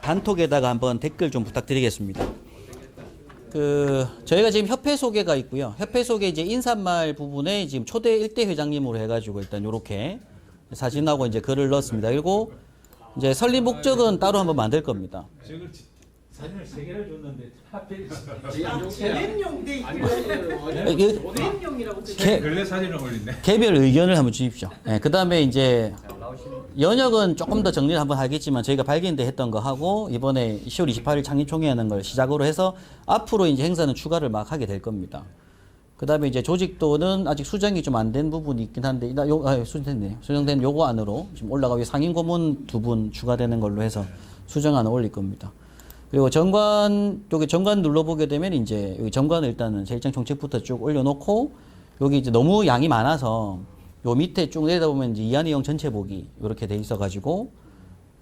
단톡에다가 한번 댓글 좀 부탁드리겠습니다. 저희가 지금 협회 소개가 있고요. 협회 소개 이제 인사말 부분에 지금 초대 1대 회장님으로 해가지고 일단 요렇게 사진하고 이제 글을 넣었습니다. 그리고 이제 설립 목적은 따로 한번 만들 겁니다. 사진을 3개를 줬는데 하필 대행용 돼 대행용이라고 근래 사진을 올린네. 개별 의견을 한번 주십시오. 네, 그 다음에 이제 연역은 조금 더 정리를 한번 하겠지만 저희가 발견대 했던 거 하고 이번에 10월 28일 창립총회 하는 걸 시작으로 해서 앞으로 이제 행사는 추가를 막 하게 될 겁니다. 그 다음에 이제 조직도는 아직 수정이 좀 안 된 부분이 있긴 한데, 수정됐네요. 수정된 요거 안으로 지금 올라가고 상임 고문 2분 추가되는 걸로 해서 수정안을 올릴 겁니다. 그리고 정관, 여기 정관 눌러보게 되면 이제 여기 정관을 일단은 제1장 정책부터 쭉 올려놓고 여기 이제 너무 양이 많아서 요 밑에 쭉 내려다보면 이제 이한이형 전체 보기 이렇게 돼 있어가지고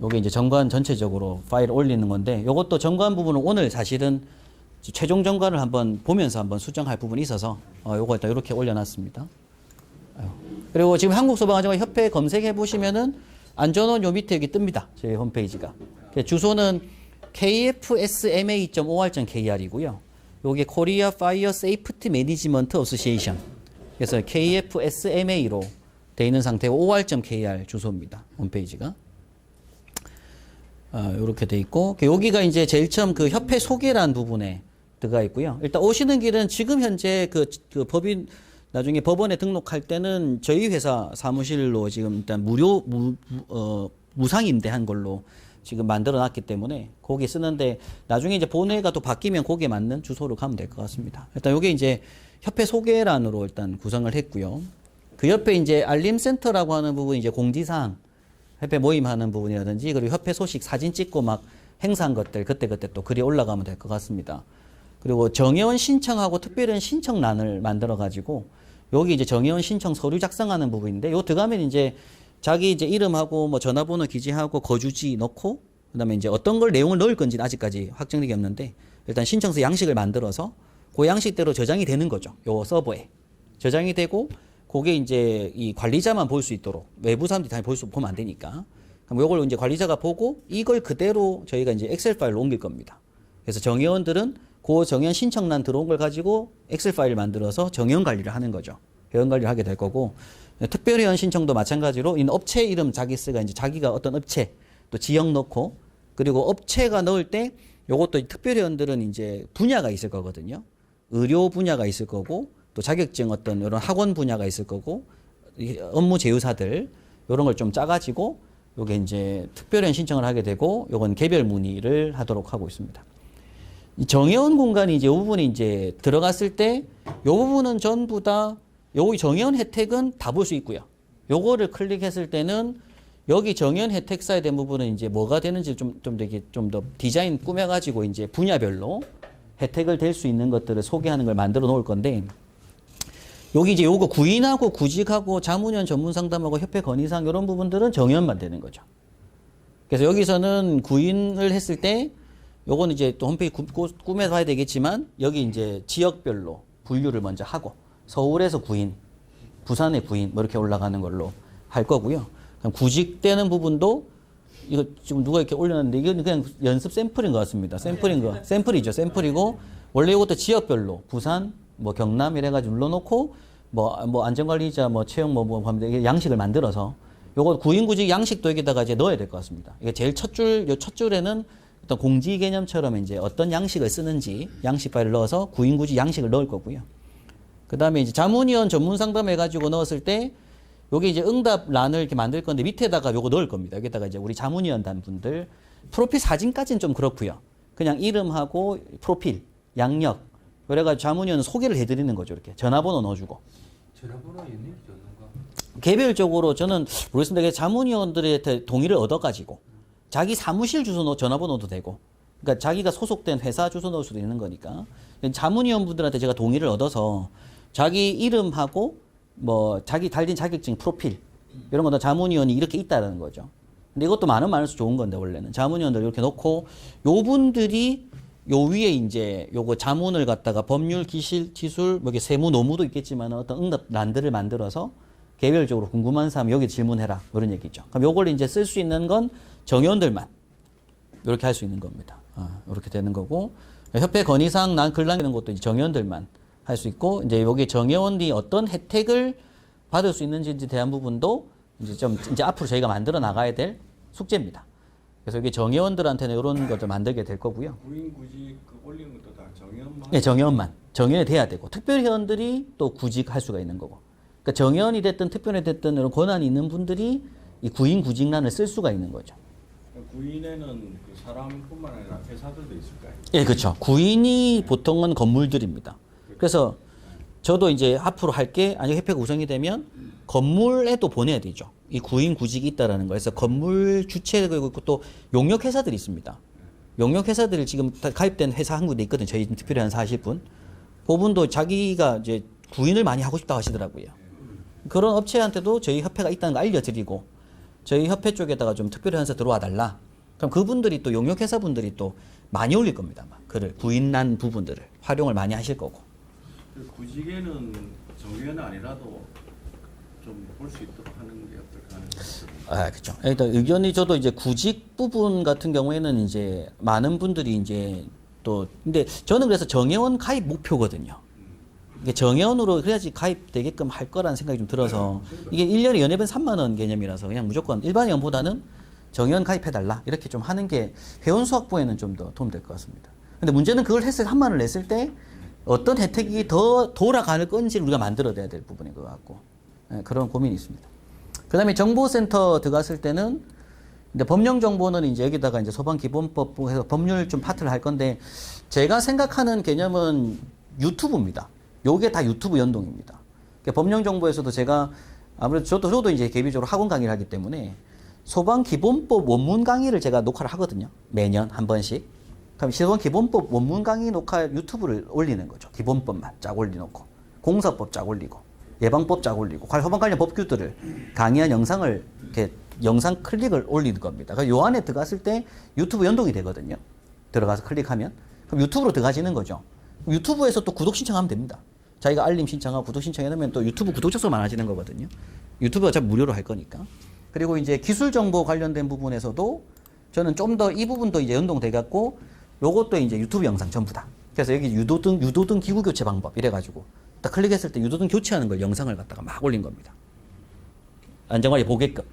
요게 이제 정관 전체적으로 파일을 올리는 건데 요것도 정관 부분은 오늘 사실은 최종 정관을 한번 보면서 한번 수정할 부분이 있어서 요거 일단 이렇게 올려놨습니다. 그리고 지금 한국소방안전과협회 검색해 보시면은 안전원 요 밑에 여기 뜹니다. 저희 홈페이지가. 주소는 kfsma.or.kr이고요. 요게 코리아 파이어 세이프티 매니지먼트 어소시에이션. 그래서 kfsma로 되어 있는 상태고 or.kr 주소입니다. 홈페이지가. 요렇게 돼 있고 여기가 이제 제일 처음 그 협회 소개란 부분에 들어가 있고요. 일단 오시는 길은 지금 현재 그 법인 나중에 법원에 등록할 때는 저희 회사 사무실로 지금 일단 무상 임대한 걸로 지금 만들어 놨기 때문에 거기 쓰는데 나중에 이제 본회가 또 바뀌면 거기에 맞는 주소로 가면 될 것 같습니다. 일단 요게 이제 협회 소개란으로 일단 구성을 했고요. 그 옆에 이제 알림센터라고 하는 부분이 이제 공지사항, 협회 모임하는 부분이라든지 그리고 협회 소식 사진 찍고 막 행사한 것들 그때그때 또 글이 올라가면 될 것 같습니다. 그리고 정회원 신청하고 특별한 신청란을 만들어 가지고 여기 이제 정회원 신청 서류 작성하는 부분인데 요 들어가면 이제 자기 이제 이름하고 뭐 전화번호 기재하고 거주지 넣고 그다음에 이제 어떤 걸 내용을 넣을 건지는 아직까지 확정되기 없는데 일단 신청서 양식을 만들어서 그 양식대로 저장이 되는 거죠. 요 서버에 저장이 되고 그게 이제 이 관리자만 볼 수 있도록 외부 사람들이 다 보면 안 되니까 그럼 요걸 이제 관리자가 보고 이걸 그대로 저희가 이제 엑셀 파일로 옮길 겁니다. 그래서 정회원들은 그 정회원 신청란 들어온 걸 가지고 엑셀 파일을 만들어서 정회원 관리를 하는 거죠. 회원 관리를 하게 될 거고 특별회원 신청도 마찬가지로 이 업체 이름 자기 쓰가 이제 자기가 어떤 업체 또 지역 넣고 그리고 업체가 넣을 때 요것도 특별회원들은 이제 분야가 있을 거거든요. 의료 분야가 있을 거고 또 자격증 어떤 이런 학원 분야가 있을 거고 업무 제휴사들 이런 걸 좀 짜가지고 요게 이제 특별회원 신청을 하게 되고 요건 개별 문의를 하도록 하고 있습니다. 이 정회원 공간이 이제 이 부분이 이제 들어갔을 때 요 부분은 전부 다 여기 정회원 혜택은 다 볼 수 있고요. 요거를 클릭했을 때는 여기 정회원 혜택사에 대한 부분은 이제 뭐가 되는지 좀 더 디자인 꾸며가지고 이제 분야별로 혜택을 될 수 있는 것들을 소개하는 걸 만들어 놓을 건데 여기 이제 요거 구인하고 구직하고 자문위원 전문 상담하고 협회 건의사항 이런 부분들은 정회원만 되는 거죠. 그래서 여기서는 구인을 했을 때 요거는 이제 또 홈페이지 꾸며 봐야 되겠지만 여기 이제 지역별로 분류를 먼저 하고 서울에서 구인, 부산의 구인 뭐 이렇게 올라가는 걸로 할 거고요. 구직되는 부분도 이거 지금 누가 이렇게 올려놨는데 이건 그냥 연습 샘플인 것 같습니다. 샘플이죠. 샘플이고 원래 이것도 지역별로 부산, 뭐 경남 이래가지고 눌러놓고 뭐 안전관리자 뭐 채용 뭐 하면 양식을 만들어서 요거 구인구직 양식도 여기다가 이제 넣어야 될 것 같습니다. 이게 제일 첫 줄에는 어떤 공지 개념처럼 이제 어떤 양식을 쓰는지 양식 파일을 넣어서 구인구직 양식을 넣을 거고요. 그 다음에 이제 자문위원 전문 상담 해가지고 넣었을 때 요게 이제 응답란을 이렇게 만들 건데 밑에다가 요거 넣을 겁니다. 여기다가 이제 우리 자문위원단 분들 프로필 사진까지는 좀 그렇고요. 그냥 이름하고 프로필, 양력 그래가지고 자문위원 소개를 해드리는 거죠. 이렇게 전화번호 넣어주고. 전화번호 있는지 없는가? 개별적으로 저는 모르겠습니다. 자문위원들의 동의를 얻어가지고 자기 사무실 주소 전화번호도 되고. 그러니까 자기가 소속된 회사 주소 넣을 수도 있는 거니까. 자문위원분들한테 제가 동의를 얻어서 자기 이름하고 뭐 자기 달린 자격증 프로필 이런 거다 자문위원이 이렇게 있다라는 거죠. 근데 이것도 많을수록 좋은 건데 원래는 자문위원들 이렇게 놓고 요 분들이 요 위에 이제 요거 자문을 갖다가 법률, 기술, 뭐 이게 세무, 노무도 있겠지만 어떤 응답란들을 만들어서 개별적으로 궁금한 사람 여기 질문해라 이런 얘기죠. 그럼 요걸 이제 쓸 수 있는 건 정회원들만 이렇게 할 수 있는 겁니다. 이렇게 되는 거고 협회 건의사항 난 글 남기는 것도 이제 정회원들만 할 수 있고 이제 여기 정회원이 어떤 혜택을 받을 수 있는지에 대한 부분도 이제 앞으로 저희가 만들어 나가야 될 숙제입니다. 그래서 여기 정회원들한테는 이런 것을 만들게 될 거고요. 구인 구직 그 올리는 것도 다 정의원만. 네, 정회원만. 정회원이 돼야 되고 특별회원들이 또 구직할 수가 있는 거고. 그러니까 정회원이 됐든 특별회 됐든 이런 권한이 있는 분들이 이 구인 구직란을 쓸 수가 있는 거죠. 구인에는 그 사람뿐만 아니라 회사들도 있을까요? 예, 그렇죠. 구인이 보통은 건물들입니다. 그래서 저도 이제 앞으로 할 게 아니 협회가 구성이 되면 건물에도 보내야 되죠. 이 구인 구직이 있다라는 거. 그래서 건물 주체 그리고 또 용역 회사들이 있습니다. 용역 회사들이 지금 다 가입된 회사 한 군데 있거든요. 저희 특별히 한 40분. 그분도 자기가 이제 구인을 많이 하고 싶다고 하시더라고요. 그런 업체한테도 저희 협회가 있다는 거 알려드리고 저희 협회 쪽에다가 좀 특별히 회사 들어와 달라. 그럼 그분들이 또 용역 회사 분들이 또 많이 올릴 겁니다. 막 글을 구인난 부분들을 활용을 많이 하실 거고. 그 구직에는 정의원은 아니라도 좀 볼 수 있도록 하는 게 어떨까 하는 생각이 그렇죠. 일단 의견이 저도 이제 구직 부분 같은 경우에는 이제 많은 분들이 이제 또 근데 저는 그래서 정회원 가입 목표거든요. 이게 정회원으로 그래야지 가입되게끔 할 거라는 생각이 좀 들어서 이게 1년에 연회비는 3만 원 개념이라서 그냥 무조건 일반 회원보다는 정회원 가입해달라 이렇게 좀 하는 게 회원 수확부에는 좀 더 도움될 것 같습니다. 근데 문제는 그걸 했을 때 3만 원을 냈을 때 어떤 혜택이 더 돌아가는 건지를 우리가 만들어내야 될 부분인 것 같고 그런 고민이 있습니다. 그 다음에 정보센터 들어갔을 때는 근데 법령 정보는 이제 여기다가 이제 소방기본법 해서 법률 좀 파트를 할 건데 제가 생각하는 개념은 유튜브입니다. 요게 다 유튜브 연동입니다. 그러니까 법령 정보에서도 제가 아무래도 저도 이제 개별적으로 학원 강의를 하기 때문에 소방기본법 원문 강의를 제가 녹화를 하거든요. 매년 한 번씩. 그럼 소방기본법 원문 강의 녹화 유튜브를 올리는 거죠. 기본법만 쫙 올려놓고 공사법 쫙 올리고 예방법 쫙 올리고 소방 관련 법규들을 강의한 영상을 이렇게 영상 클릭을 올리는 겁니다. 그러니까 요 안에 들어갔을 때 유튜브 연동이 되거든요. 들어가서 클릭하면 그럼 유튜브로 들어가지는 거죠. 유튜브에서 또 구독 신청하면 됩니다. 자기가 알림 신청하고 구독 신청해놓으면 또 유튜브 구독자 수 많아지는 거거든요. 유튜브가 어차피 무료로 할 거니까. 그리고 이제 기술 정보 관련된 부분에서도 저는 좀 더 이 부분도 이제 연동돼 갖고 요것도 이제 유튜브 영상 전부 다. 그래서 여기 유도등 기구 교체 방법 이래가지고 딱 클릭했을 때 유도등 교체하는 걸 영상을 갖다가 막 올린 겁니다. 안전관리 보게끔.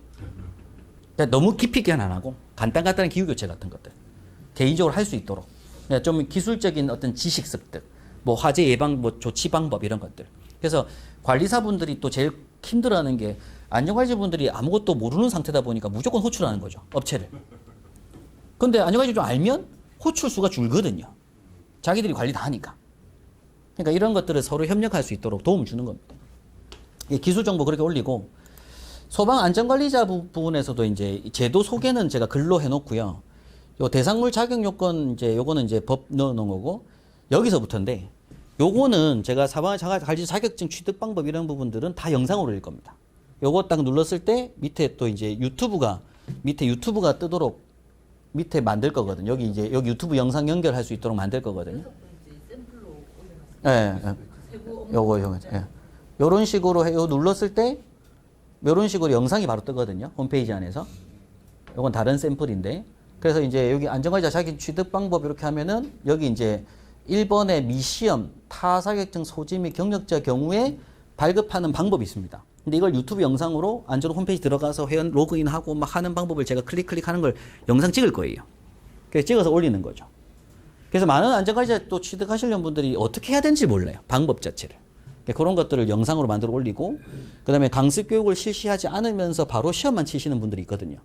그러니까 너무 깊이 있게 안 하고 간단한 기구 교체 같은 것들 개인적으로 할 수 있도록 그러니까 좀 기술적인 어떤 지식 습득, 뭐 화재 예방, 뭐 조치 방법 이런 것들. 그래서 관리사분들이 또 제일 힘들어하는 게 안전관리자분들이 아무것도 모르는 상태다 보니까 무조건 호출하는 거죠, 업체를. 근데 안전관리자 좀 알면 호출 수가 줄거든요. 자기들이 관리 다 하니까. 그러니까 이런 것들을 서로 협력할 수 있도록 도움을 주는 겁니다. 기술 정보 그렇게 올리고 소방 안전관리자 부분에서도 이제 제도 소개는 제가 글로 해놓고요. 요 대상물 자격 요건 이제 요거는 이제 법 넣어놓은 거고 여기서부터인데 요거는 제가 사방관리자 자격증 취득 방법 이런 부분들은 다 영상으로 올릴 겁니다. 요거 딱 눌렀을 때 밑에 또 이제 밑에 유튜브가 뜨도록 밑에 만들 거거든요. 여기 이제 여기 유튜브 영상 연결할 수 있도록 만들 거거든요. 예, 요거, 예. 요런 식으로 요 눌렀을 때, 요런 식으로 영상이 바로 뜨거든요. 홈페이지 안에서. 요건 다른 샘플인데. 그래서 이제 여기 안전관리자 자격 취득 방법 이렇게 하면은 여기 이제 1번의 미시험, 타자격증 소지 및 경력자 경우에 발급하는 방법이 있습니다. 근데 이걸 유튜브 영상으로 안전 홈페이지 들어가서 회원 로그인하고 막 하는 방법을 제가 클릭하는 걸 영상 찍을 거예요. 그래서 찍어서 올리는 거죠. 그래서 많은 안전관리자 또 취득하시려는 분들이 어떻게 해야 되는지 몰라요. 방법 자체를. 그런 것들을 영상으로 만들어 올리고 그 다음에 강습 교육을 실시하지 않으면서 바로 시험만 치시는 분들이 있거든요.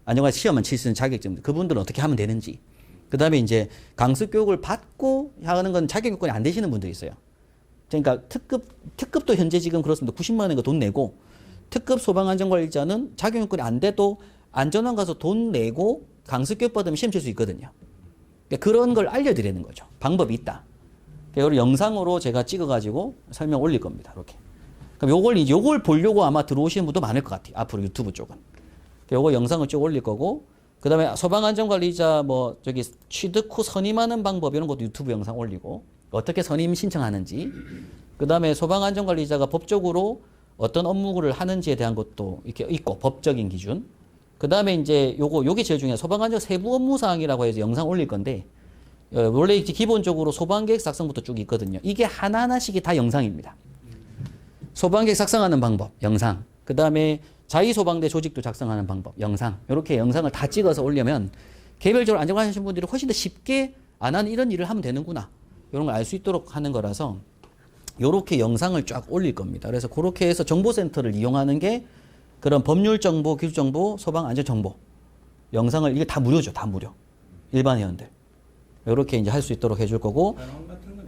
안전관리자 시험만 치시는 자격증들. 그분들은 어떻게 하면 되는지. 그 다음에 이제 강습 교육을 받고 하는 건 자격 요건이 안 되시는 분들이 있어요. 그러니까 특급도 현재 지금 그렇습니다. 90만 원인가 돈 내고 특급 소방안전관리자는 자격 요건이 안 돼도 안전원 가서 돈 내고 강습 교육 받으면 시험 칠 수 있거든요. 그러니까 그런 걸 알려드리는 거죠. 방법이 있다. 이걸 영상으로 제가 찍어가지고 설명 올릴 겁니다. 이렇게. 그럼 요걸 보려고 아마 들어오시는 분도 많을 것 같아요. 앞으로 유튜브 쪽은. 요거 영상을 쭉 올릴 거고, 그 다음에 소방안전관리자 취득 후 선임하는 방법 이런 것도 유튜브 영상 올리고, 어떻게 선임 신청하는지, 그 다음에 소방안전관리자가 법적으로 어떤 업무를 하는지에 대한 것도 이렇게 있고, 법적인 기준, 그다음에 이제 요게 제일 중요해요. 소방관적 세부 업무 사항이라고 해서 영상 올릴 건데 원래 이제 기본적으로 소방계획 작성부터 쭉 있거든요. 이게 하나하나씩이 다 영상입니다. 소방계획 작성하는 방법, 영상. 그다음에 자위소방대 조직도 작성하는 방법, 영상. 이렇게 영상을 다 찍어서 올려면 개별적으로 안전관리하시는 분들이 훨씬 더 쉽게 안 하는 이런 일을 하면 되는구나. 이런 걸 알 수 있도록 하는 거라서 요렇게 영상을 쫙 올릴 겁니다. 그래서 그렇게 해서 정보센터를 이용하는 게 그런 법률 정보, 기술 정보, 소방 안전 정보 영상을 이게 다 무료죠. 다 무료. 일반 회원들. 요렇게 이제 할 수 있도록 해줄 거고 현황 같은 건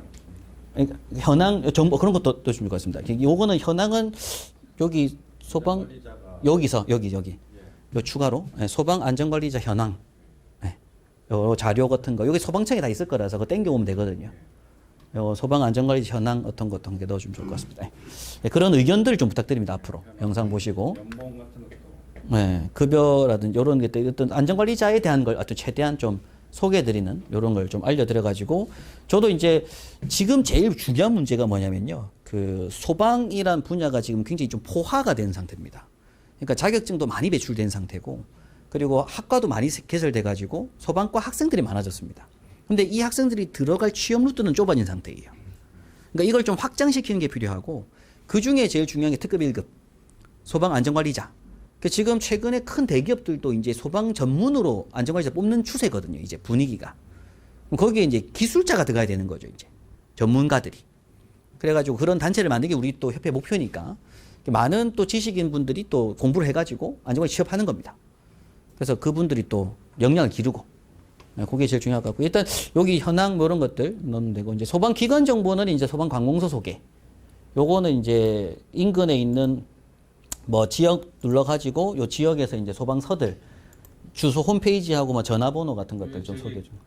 그러니까 현황 정보 그런 것도 줄 것 같습니다. 요거는 현황은 여기 소방 여기서 여기 요 추가로 소방 안전관리자 현황 요 자료 같은 거 여기 소방청에 다 있을 거라서 그거 땡겨오면 되거든요. 요 소방 안전관리자 현황 어떤 것 한 개 넣어주면 좋을 것 같습니다. 그런 의견들 좀 부탁드립니다. 앞으로 영상 보시고 연봉 같은 것도 급여라든지 이런 것들 어떤 안전관리자에 대한 걸 어떤 최대한 좀 소개해드리는 이런 걸 좀 알려드려가지고 저도 이제 지금 제일 중요한 문제가 뭐냐면요. 그 소방이란 분야가 지금 굉장히 좀 포화가 된 상태입니다. 그러니까 자격증도 많이 배출된 상태고 그리고 학과도 많이 개설돼가지고 소방과 학생들이 많아졌습니다. 근데 이 학생들이 들어갈 취업 루트는 좁아진 상태예요. 그러니까 이걸 좀 확장시키는 게 필요하고 그 중에 제일 중요한 게 특급 1급 소방 안전관리자. 지금 최근에 큰 대기업들도 이제 소방 전문으로 안전관리자 뽑는 추세거든요. 이제 분위기가. 거기에 이제 기술자가 들어가야 되는 거죠. 이제 전문가들이. 그래가지고 그런 단체를 만드는 게 우리 또 협회 목표니까 많은 또 지식인 분들이 또 공부를 해가지고 안전관리 취업하는 겁니다. 그래서 그분들이 또 역량을 기르고. 그게 제일 중요할 것 같고 일단 여기 현황 뭐 이런 것들 넣으면 되고 이제 소방 기관 정보는 이제 소방 관공서 소개. 요거는 이제 인근에 있는 뭐 지역 눌러가지고 요 지역에서 이제 소방서들 주소 홈페이지하고 뭐 전화번호 같은 것들 좀 소개 좀.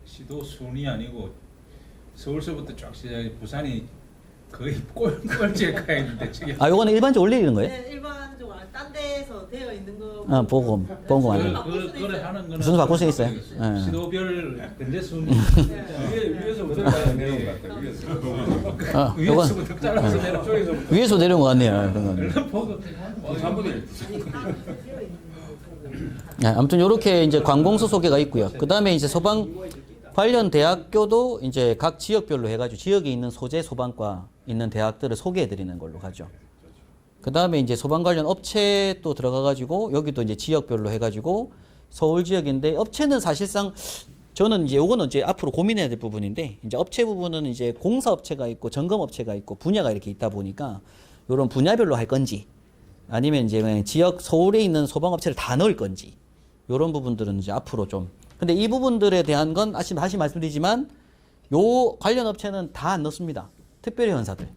시도 순이 아니고 서울서부터 쫙 시작해 부산이 거의 꼴찌에 가 있는데 저게. 요거는 일반적으로 올리는 거예요? 네, 일반적으로 딴 데에서 되어 있는 거. 보고 많이. 그걸 하는 거는 순서 바꿀 수 있어요? 네. 시도별 근대 순위. 위에서부터 내려온 것 같아요. 위에서. 요건 위에서부터 잘라서 내려. 위에서 내려온 것 같네요. 그런 건. 얼른 보고. 아무튼 요렇게 이제 관공서 소개가 있고요. 그 다음에 이제 소방 관련 대학교도 이제 각 지역별로 해가지고 지역에 있는 소재 소방과 있는 대학들을 소개해드리는 걸로 가죠. 그 다음에 이제 소방 관련 업체 또 들어가가지고 여기도 이제 지역별로 해가지고 서울 지역인데 업체는 사실상 저는 이제 요거는 이제 앞으로 고민해야 될 부분인데 이제 업체 부분은 이제 공사업체가 있고 점검업체가 있고 분야가 이렇게 있다 보니까 요런 분야별로 할 건지 아니면 이제 그냥 지역 서울에 있는 소방업체를 다 넣을 건지 요런 부분들은 이제 앞으로 좀 근데 이 부분들에 대한 건 다시 말씀드리지만 요 관련 업체는 다 안 넣습니다. 특별히 현사들.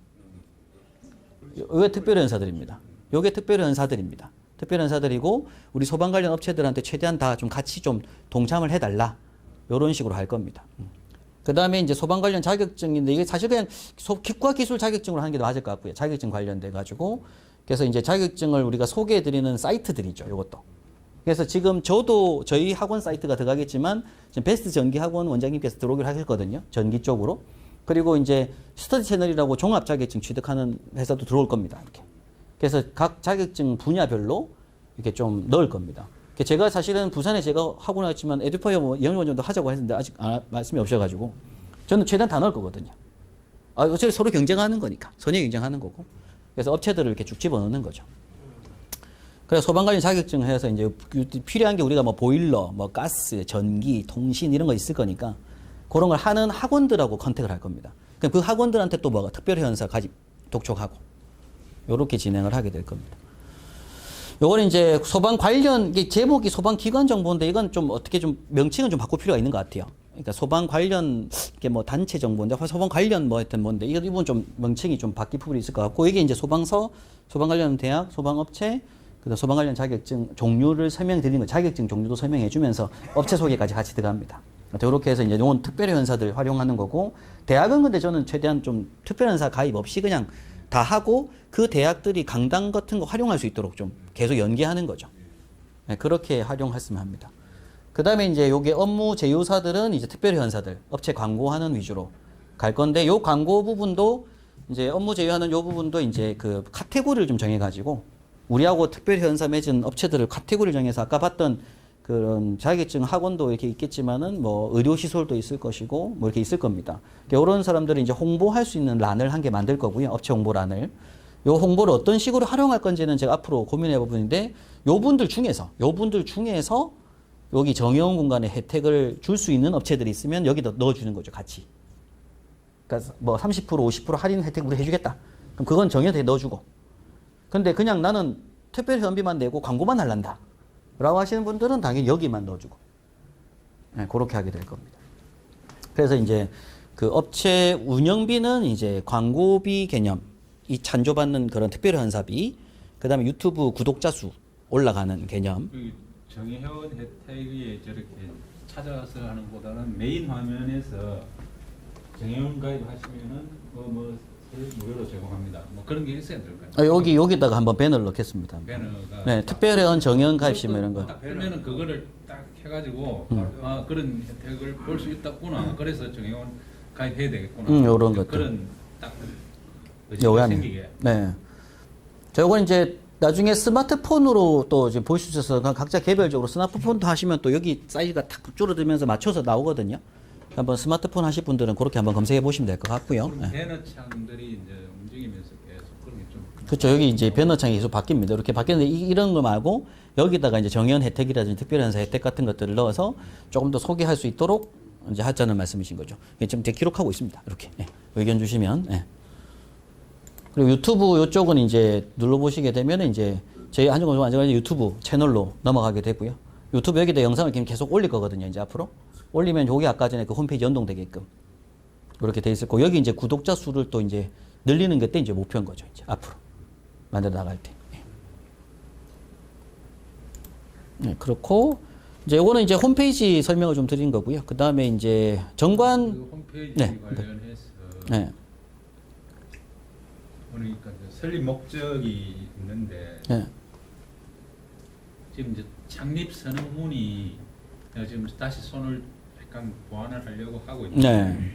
요게 특별히 현사들입니다. 요게 특별히 현사들입니다. 특별히 현사들이고 우리 소방 관련 업체들한테 최대한 다 좀 같이 좀 동참을 해달라. 요런 식으로 할 겁니다. 그 다음에 이제 소방 관련 자격증인데 이게 사실 그냥 기과 기술 자격증으로 하는 게 더 맞을 것 같고요. 자격증 관련돼 가지고 그래서 이제 자격증을 우리가 소개해드리는 사이트들이죠. 요것도. 그래서 지금 저도 저희 학원 사이트가 들어가겠지만 지금 베스트 전기 학원 원장님께서 들어오기로 하셨거든요. 전기 쪽으로. 그리고 이제 스터디 채널이라고 종합 자격증 취득하는 회사도 들어올 겁니다. 이렇게. 그래서 각 자격증 분야별로 이렇게 좀 넣을 겁니다. 제가 사실은 부산에 제가 학원을 했지만 에듀파이어 영어원정도 하자고 했는데 아직 말씀이 없어가지고 저는 최대한 다 넣을 거거든요. 어차피 서로 경쟁하는 거니까. 선의 경쟁하는 거고. 그래서 업체들을 이렇게 쭉 집어넣는 거죠. 그래서 소방관련 자격증을 해서 이제 필요한 게 우리가 뭐 보일러, 뭐 가스, 전기, 통신 이런 거 있을 거니까 그런 걸 하는 학원들하고 컨택을 할 겁니다. 그 학원들한테 또 뭐가 특별현사 독촉하고 요렇게 진행을 하게 될 겁니다. 요거는 이제 소방 관련 이게 제목이 소방 기관 정보인데 이건 좀 어떻게 좀 명칭은 좀 바꿀 필요가 있는 것 같아요. 그러니까 소방 관련 이게 뭐 단체 정보인데 소방 관련 뭐 하여튼 뭔데 이 부분 좀 명칭이 좀 바뀔 부분이 있을 것 같고 이게 이제 소방서, 소방 관련 대학, 소방업체 그다음 소방 관련 자격증 종류를 설명드리는 거, 자격증 종류도 설명해주면서 업체 소개까지 같이 들어갑니다. 이렇게 해서 이제 요건 특별히 현사들 활용하는 거고 대학은 근데 저는 최대한 좀 특별히 현사 가입 없이 그냥 다 하고 그 대학들이 강당 같은 거 활용할 수 있도록 좀 계속 연계하는 거죠. 네, 그렇게 활용했으면 합니다. 그 다음에 이제 요게 업무 제휴사들은 이제 특별히 현사들, 업체 광고하는 위주로 갈 건데 요 광고 부분도 이제 업무 제휴하는 요 부분도 이제 그 카테고리를 좀 정해가지고 우리하고 특별히 현사 맺은 업체들을 카테고리를 정해서 아까 봤던 그런 자격증 학원도 이렇게 있겠지만은 뭐 의료시설도 있을 것이고 뭐 이렇게 있을 겁니다. 이런 사람들이 이제 홍보할 수 있는 란을 한 개 만들 거고요. 업체 홍보란을. 요 홍보를 어떤 식으로 활용할 건지는 제가 앞으로 고민해 볼 부분인데 요 분들 중에서 여기 정의원 공간에 혜택을 줄 수 있는 업체들이 있으면 여기다 넣어주는 거죠. 같이. 그러니까 뭐 30% 50% 할인 혜택 우리 해주겠다. 그럼 그건 정의원에 넣어주고. 근데 그냥 나는 특별 회원비만 내고 광고만 할란다 라고 하시는 분들은 당연히 여기만 넣어주고. 네, 그렇게 하게 될 겁니다. 그래서 이제 그 업체 운영비는 이제 광고비 개념, 이 찬조받는 그런 특별 회원사비, 그 다음에 유튜브 구독자 수 올라가는 개념. 그 정의회원 혜택이 저렇게 찾아가서 하는 것보다는 메인 화면에서 정의회원 가입하시면은 뭐 무료로 제공합니다. 뭐 그런 게 있어야 될 거예요. 여기다가 한번 배너를 넣겠습니다. 배너가 네, 특별회원 정의원 가입시면 이런 거. 딱 배면은 그거를 딱 해가지고 아 그런 혜택을 볼 수 있다구나. 그래서 정의원 가입해야 되겠구나. 요런 것들. 그런 딱 의지가 요안이. 생기게. 네. 자, 요건 이제 나중에 스마트폰으로 또 이제 볼 수 있어서 각자 개별적으로 스마트폰도 하시면 또 여기 사이즈가 탁 줄어들면서 맞춰서 나오거든요. 한번 스마트폰 하실 분들은 그렇게 한번 검색해 보시면 될 것 같고요. 그럼 네. 배너창들이 이제 움직이면서 계속 그런 게 좀. 그렇죠. 여기 이제 배너창이 계속 바뀝니다. 이렇게 바뀌는데 이런 거 말고 여기다가 이제 정연 혜택이라든지 특별연사 혜택 같은 것들을 넣어서 조금 더 소개할 수 있도록 이제 하자는 말씀이신 거죠. 이게 지금 제가 기록하고 있습니다. 이렇게 의견 주시면. 그리고 유튜브 이쪽은 이제 눌러보시게 되면 이제 저희 안전공정 유튜브 채널로 넘어가게 되고요. 유튜브 여기다 영상을 계속 올릴 거거든요. 이제 앞으로 올리면 여기 아까 전에 그 홈페이지 연동되게끔 이렇게 돼 있을 거고 여기 이제 구독자 수를 또 이제 늘리는 게 이제 목표인 거죠. 이제 앞으로 만들어 나갈 때. 네, 그렇고 이제 요거는 이제 홈페이지 설명을 좀 드린 거고요. 그 다음에 이제 정관 그 홈페이지 네. 관련해서 네. 그러니까 설립 목적이 있는데 네. 지금 이제 창립 선언문이 내가 지금 다시 손을 약간 보완을 하려고 하고 있는데 네.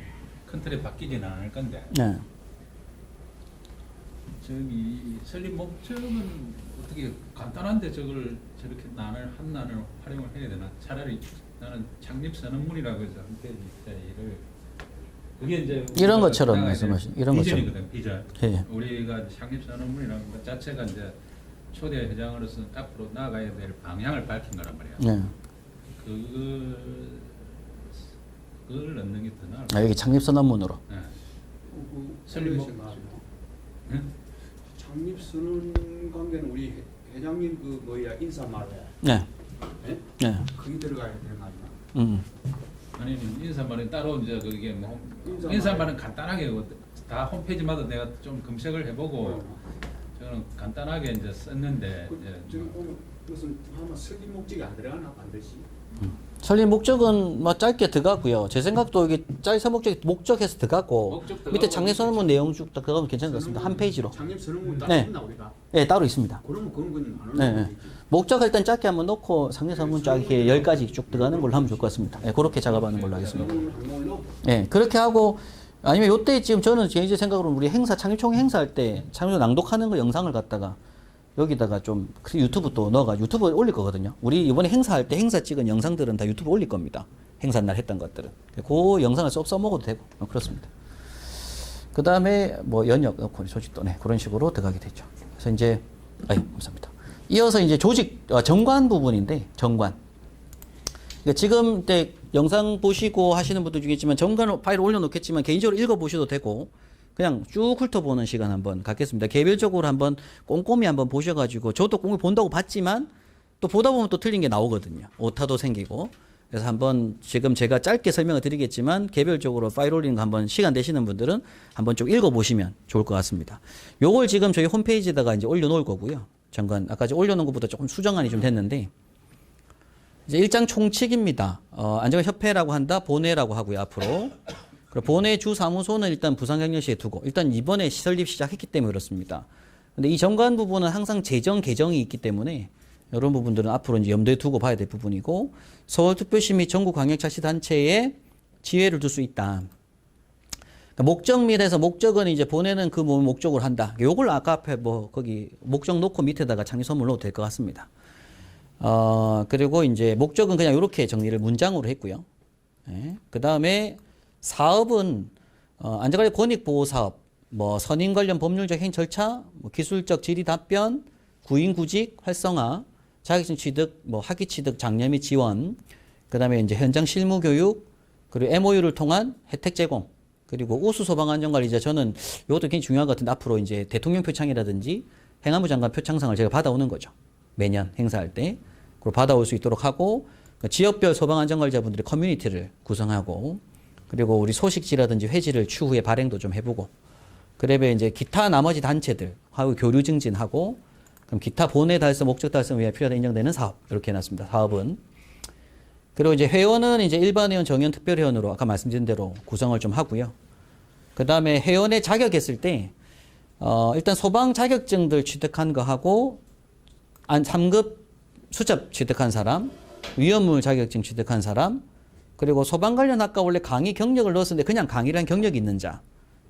큰 틀에 바뀌지는 않을 건데 네. 저기 설립 목적은 어떻게 간단한데 저걸 저렇게 한 난을 활용을 해야 되나? 차라리 나는 창립 선언문이라고 해서 홈페이지 자리를 그게 이제 이런 것처럼 우리가 말씀하신 이런 것처럼. 비전이거든 비전. 예. 우리가 창립 선언문이라는 것 자체가 이제 초대 회장으로서 앞으로 나아가야 될 방향을 밝힌 거란 말이야. 네. 그걸 넣는 게 더 나을 아, 여기 창립 선언문으로. 네. 설립 설립 응? 창립 선언 관계는 우리 회장님 그 뭐야 인사말에 네. 네? 네. 그게 들어가야 되는 거 아니야? 아니면 인사말은 따로 이제 그게 뭐 인사말은- 인사말은 간단하게 다 홈페이지마다 내가 좀 검색을 해보고 저는 간단하게 이제 썼는데 이제 지금 보면 무슨 아마 설립 목적이 안 들어가나 반드시. 설립 목적은 뭐 짧게 들어갔고요. 제 생각도 이게 짧은 목적에서 들어갔고 목적 들어가고 밑에 창립 선언문 내용 쭉 그거는 괜찮은 것 같습니다. 한 페이지로. 창립 선언문 딱 네. 있나 우리가? 네, 따로 있습니다. 그러면 그런 건 안 네, 올라가는 네. 거지. 목적 일단 짧게 한번 넣고 창립 선언문 쫙 이렇게 10가지 쭉 들어가는 걸로 하면 좋을 것 같습니다. 네, 그렇게 작업하는 걸로 하겠습니다. 그러면 한번 올려. 네, 그렇게 하고 아니면 요때 지금 저는 제 이제 생각으로는 우리 행사 창립총회 행사할 때 창립 낭독하는 거 영상을 갖다가 여기다가 좀 유튜브 또 넣어가 유튜브에 올릴 거거든요. 우리 이번에 행사할 때 행사 찍은 영상들은 다 유튜브 올릴 겁니다. 행사 날 했던 것들은 그 영상을 써먹어도 되고 그렇습니다. 그 다음에 뭐 연역 넣고 조직도 네 그런 식으로 들어가게 되죠. 그래서 이제 감사합니다. 이어서 이제 조직 정관 부분인데 정관. 그러니까 지금 때 영상 보시고 하시는 분들 중에 있지만 정관 파일을 올려놓겠지만 개인적으로 읽어보셔도 되고 그냥 쭉 훑어보는 시간 한번 갖겠습니다. 개별적으로 한번 꼼꼼히 한번 보셔가지고 저도 꼼꼼히 본다고 봤지만 또 보다 보면 또 틀린 게 나오거든요. 오타도 생기고. 그래서 한번 지금 제가 짧게 설명을 드리겠지만 개별적으로 파일 올리는 거 한번 시간 되시는 분들은 한번 좀 읽어보시면 좋을 것 같습니다. 요걸 지금 저희 홈페이지에다가 이제 올려놓을 거고요. 정관 아까 올려놓은 것보다 조금 수정안이 좀 됐는데 이제 일장 총칙입니다. 안전협회라고 한다, 본회라고 하고요 앞으로. 그리고 본회 주 사무소는 일단 부산경영시에 두고 일단 이번에 설립 시작했기 때문에 그렇습니다. 근데 이 정관 부분은 항상 재정 개정이 있기 때문에 이런 부분들은 앞으로 이제 염두에 두고 봐야 될 부분이고 서울특별시 및 전국광역자치단체에 지회를 둘 수 있다. 목적밀에서 목적은 이제 보내는 그 목적으로 한다. 요걸 아까 앞에 뭐 거기 목적 놓고 밑에다가 창의선물 넣어도 될 것 같습니다. 그리고 이제 목적은 그냥 이렇게 정리를 문장으로 했고요. 예. 그 다음에 사업은 안전관리 권익보호사업, 뭐 선임 관련 법률적 행위 절차, 뭐 기술적 질의 답변, 구인구직 활성화, 자격증 취득, 뭐 학위 취득, 장려 및 지원, 그 다음에 이제 현장 실무 교육, 그리고 MOU를 통한 혜택 제공, 그리고 우수 소방안전관리자 저는 이것도 굉장히 중요한 것 같은데 앞으로 이제 대통령 표창이라든지 행안부 장관 표창상을 제가 받아오는 거죠. 매년 행사할 때. 그리고 받아올 수 있도록 하고 지역별 소방안전관리자분들의 커뮤니티를 구성하고 그리고 우리 소식지라든지 회지를 추후에 발행도 좀 해보고 그래야 이제 기타 나머지 단체들 하고 교류 증진하고 그럼 기타 본회 달성, 목적 달성을 위해 필요하다 인정되는 사업 이렇게 해놨습니다. 사업은. 그리고 이제 회원은 이제 일반 회원, 정연, 특별 회원으로 아까 말씀드린 대로 구성을 좀 하고요. 그 다음에 회원에 자격했을 때 일단 소방 자격증들 취득한 거 하고 3급 수첩 취득한 사람, 위험물 자격증 취득한 사람, 그리고 소방 관련 아까 원래 강의 경력을 넣었는데 그냥 강의란 경력이 있는 자.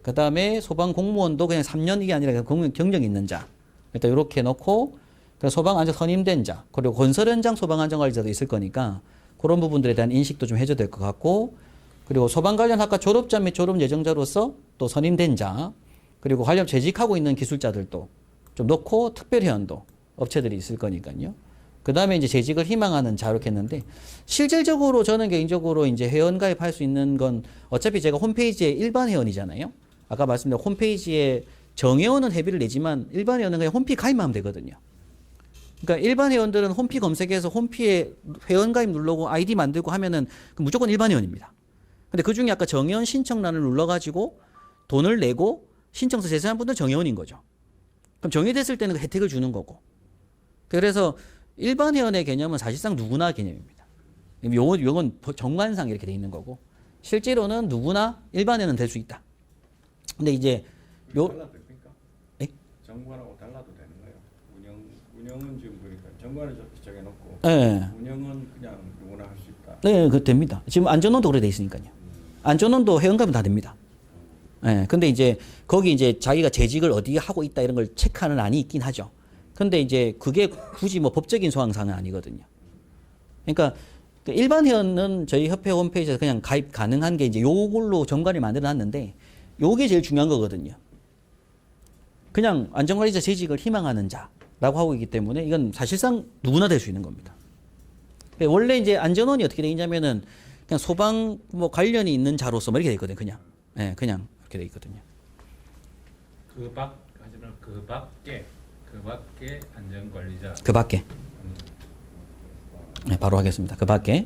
그 다음에 소방 공무원도 그냥 3년 이게 아니라 경력이 있는 자. 일단 이렇게 놓고 소방 안전 선임된 자, 그리고 건설 현장 소방 안전관리자도 있을 거니까 그런 부분들에 대한 인식도 좀 해줘야 될 것 같고, 그리고 소방 관련 학과 졸업자 및 졸업 예정자로서 또 선임된 자, 그리고 관련 재직하고 있는 기술자들도 좀 넣고 특별회원도 업체들이 있을 거니까요. 그 다음에 이제 재직을 희망하는 자 이렇게 했는데 실질적으로 저는 개인적으로 이제 회원 가입할 수 있는 건 어차피 제가 홈페이지에 일반 회원이잖아요. 아까 말씀드린 홈페이지에 정회원은 회비를 내지만 일반 회원은 그냥 홈피 가입만 하면 되거든요. 그러니까 일반 회원들은 홈피 검색해서 홈피에 회원 가입 누르고 아이디 만들고 하면은 무조건 일반 회원입니다. 근데 그 중에 아까 정회원 신청란을 눌러가지고 돈을 내고 신청서 제출한 분들은 정회원인 거죠. 그럼 정회됐을 때는 그 혜택을 주는 거고. 그래서 일반 회원의 개념은 사실상 누구나 개념입니다. 요건 정관상 이렇게 돼 있는 거고 실제로는 누구나 일반 회원은 될 수 있다. 근데 이제 달라도 됩니까? 예? 정관하고 달라도 되는 거예요. 운영은 지금 보니까 정관을 정해놓고 예. 운영은 그냥 누구나 할 수 있다. 네, 그 됩니다. 지금 안전원도 그래 돼 있으니까요. 안전원도 회원가입은 다 됩니다. 예. 근데 이제 거기 이제 자기가 재직을 어디에 하고 있다 이런 걸 체크하는 안이 있긴 하죠. 근데 이제 그게 굳이 뭐 법적인 소항사항은 아니거든요. 그러니까 일반 회원은 저희 협회 홈페이지에서 그냥 가입 가능한 게 이제 요걸로 정관을 만들어 놨는데 요게 제일 중요한 거거든요. 그냥 안전관리자 재직을 희망하는 자라고 하고 있기 때문에 이건 사실상 누구나 될 수 있는 겁니다. 원래 이제 안전원이 어떻게 돼 있냐면은 그냥 소방 뭐 관련이 있는 자로서 뭐 이렇게 돼 있거든요. 그냥. 예, 그냥 이렇게 돼 있거든요. 하지만 그 밖에 안전관리자. 그 밖에. 네, 바로 하겠습니다. 그 밖에.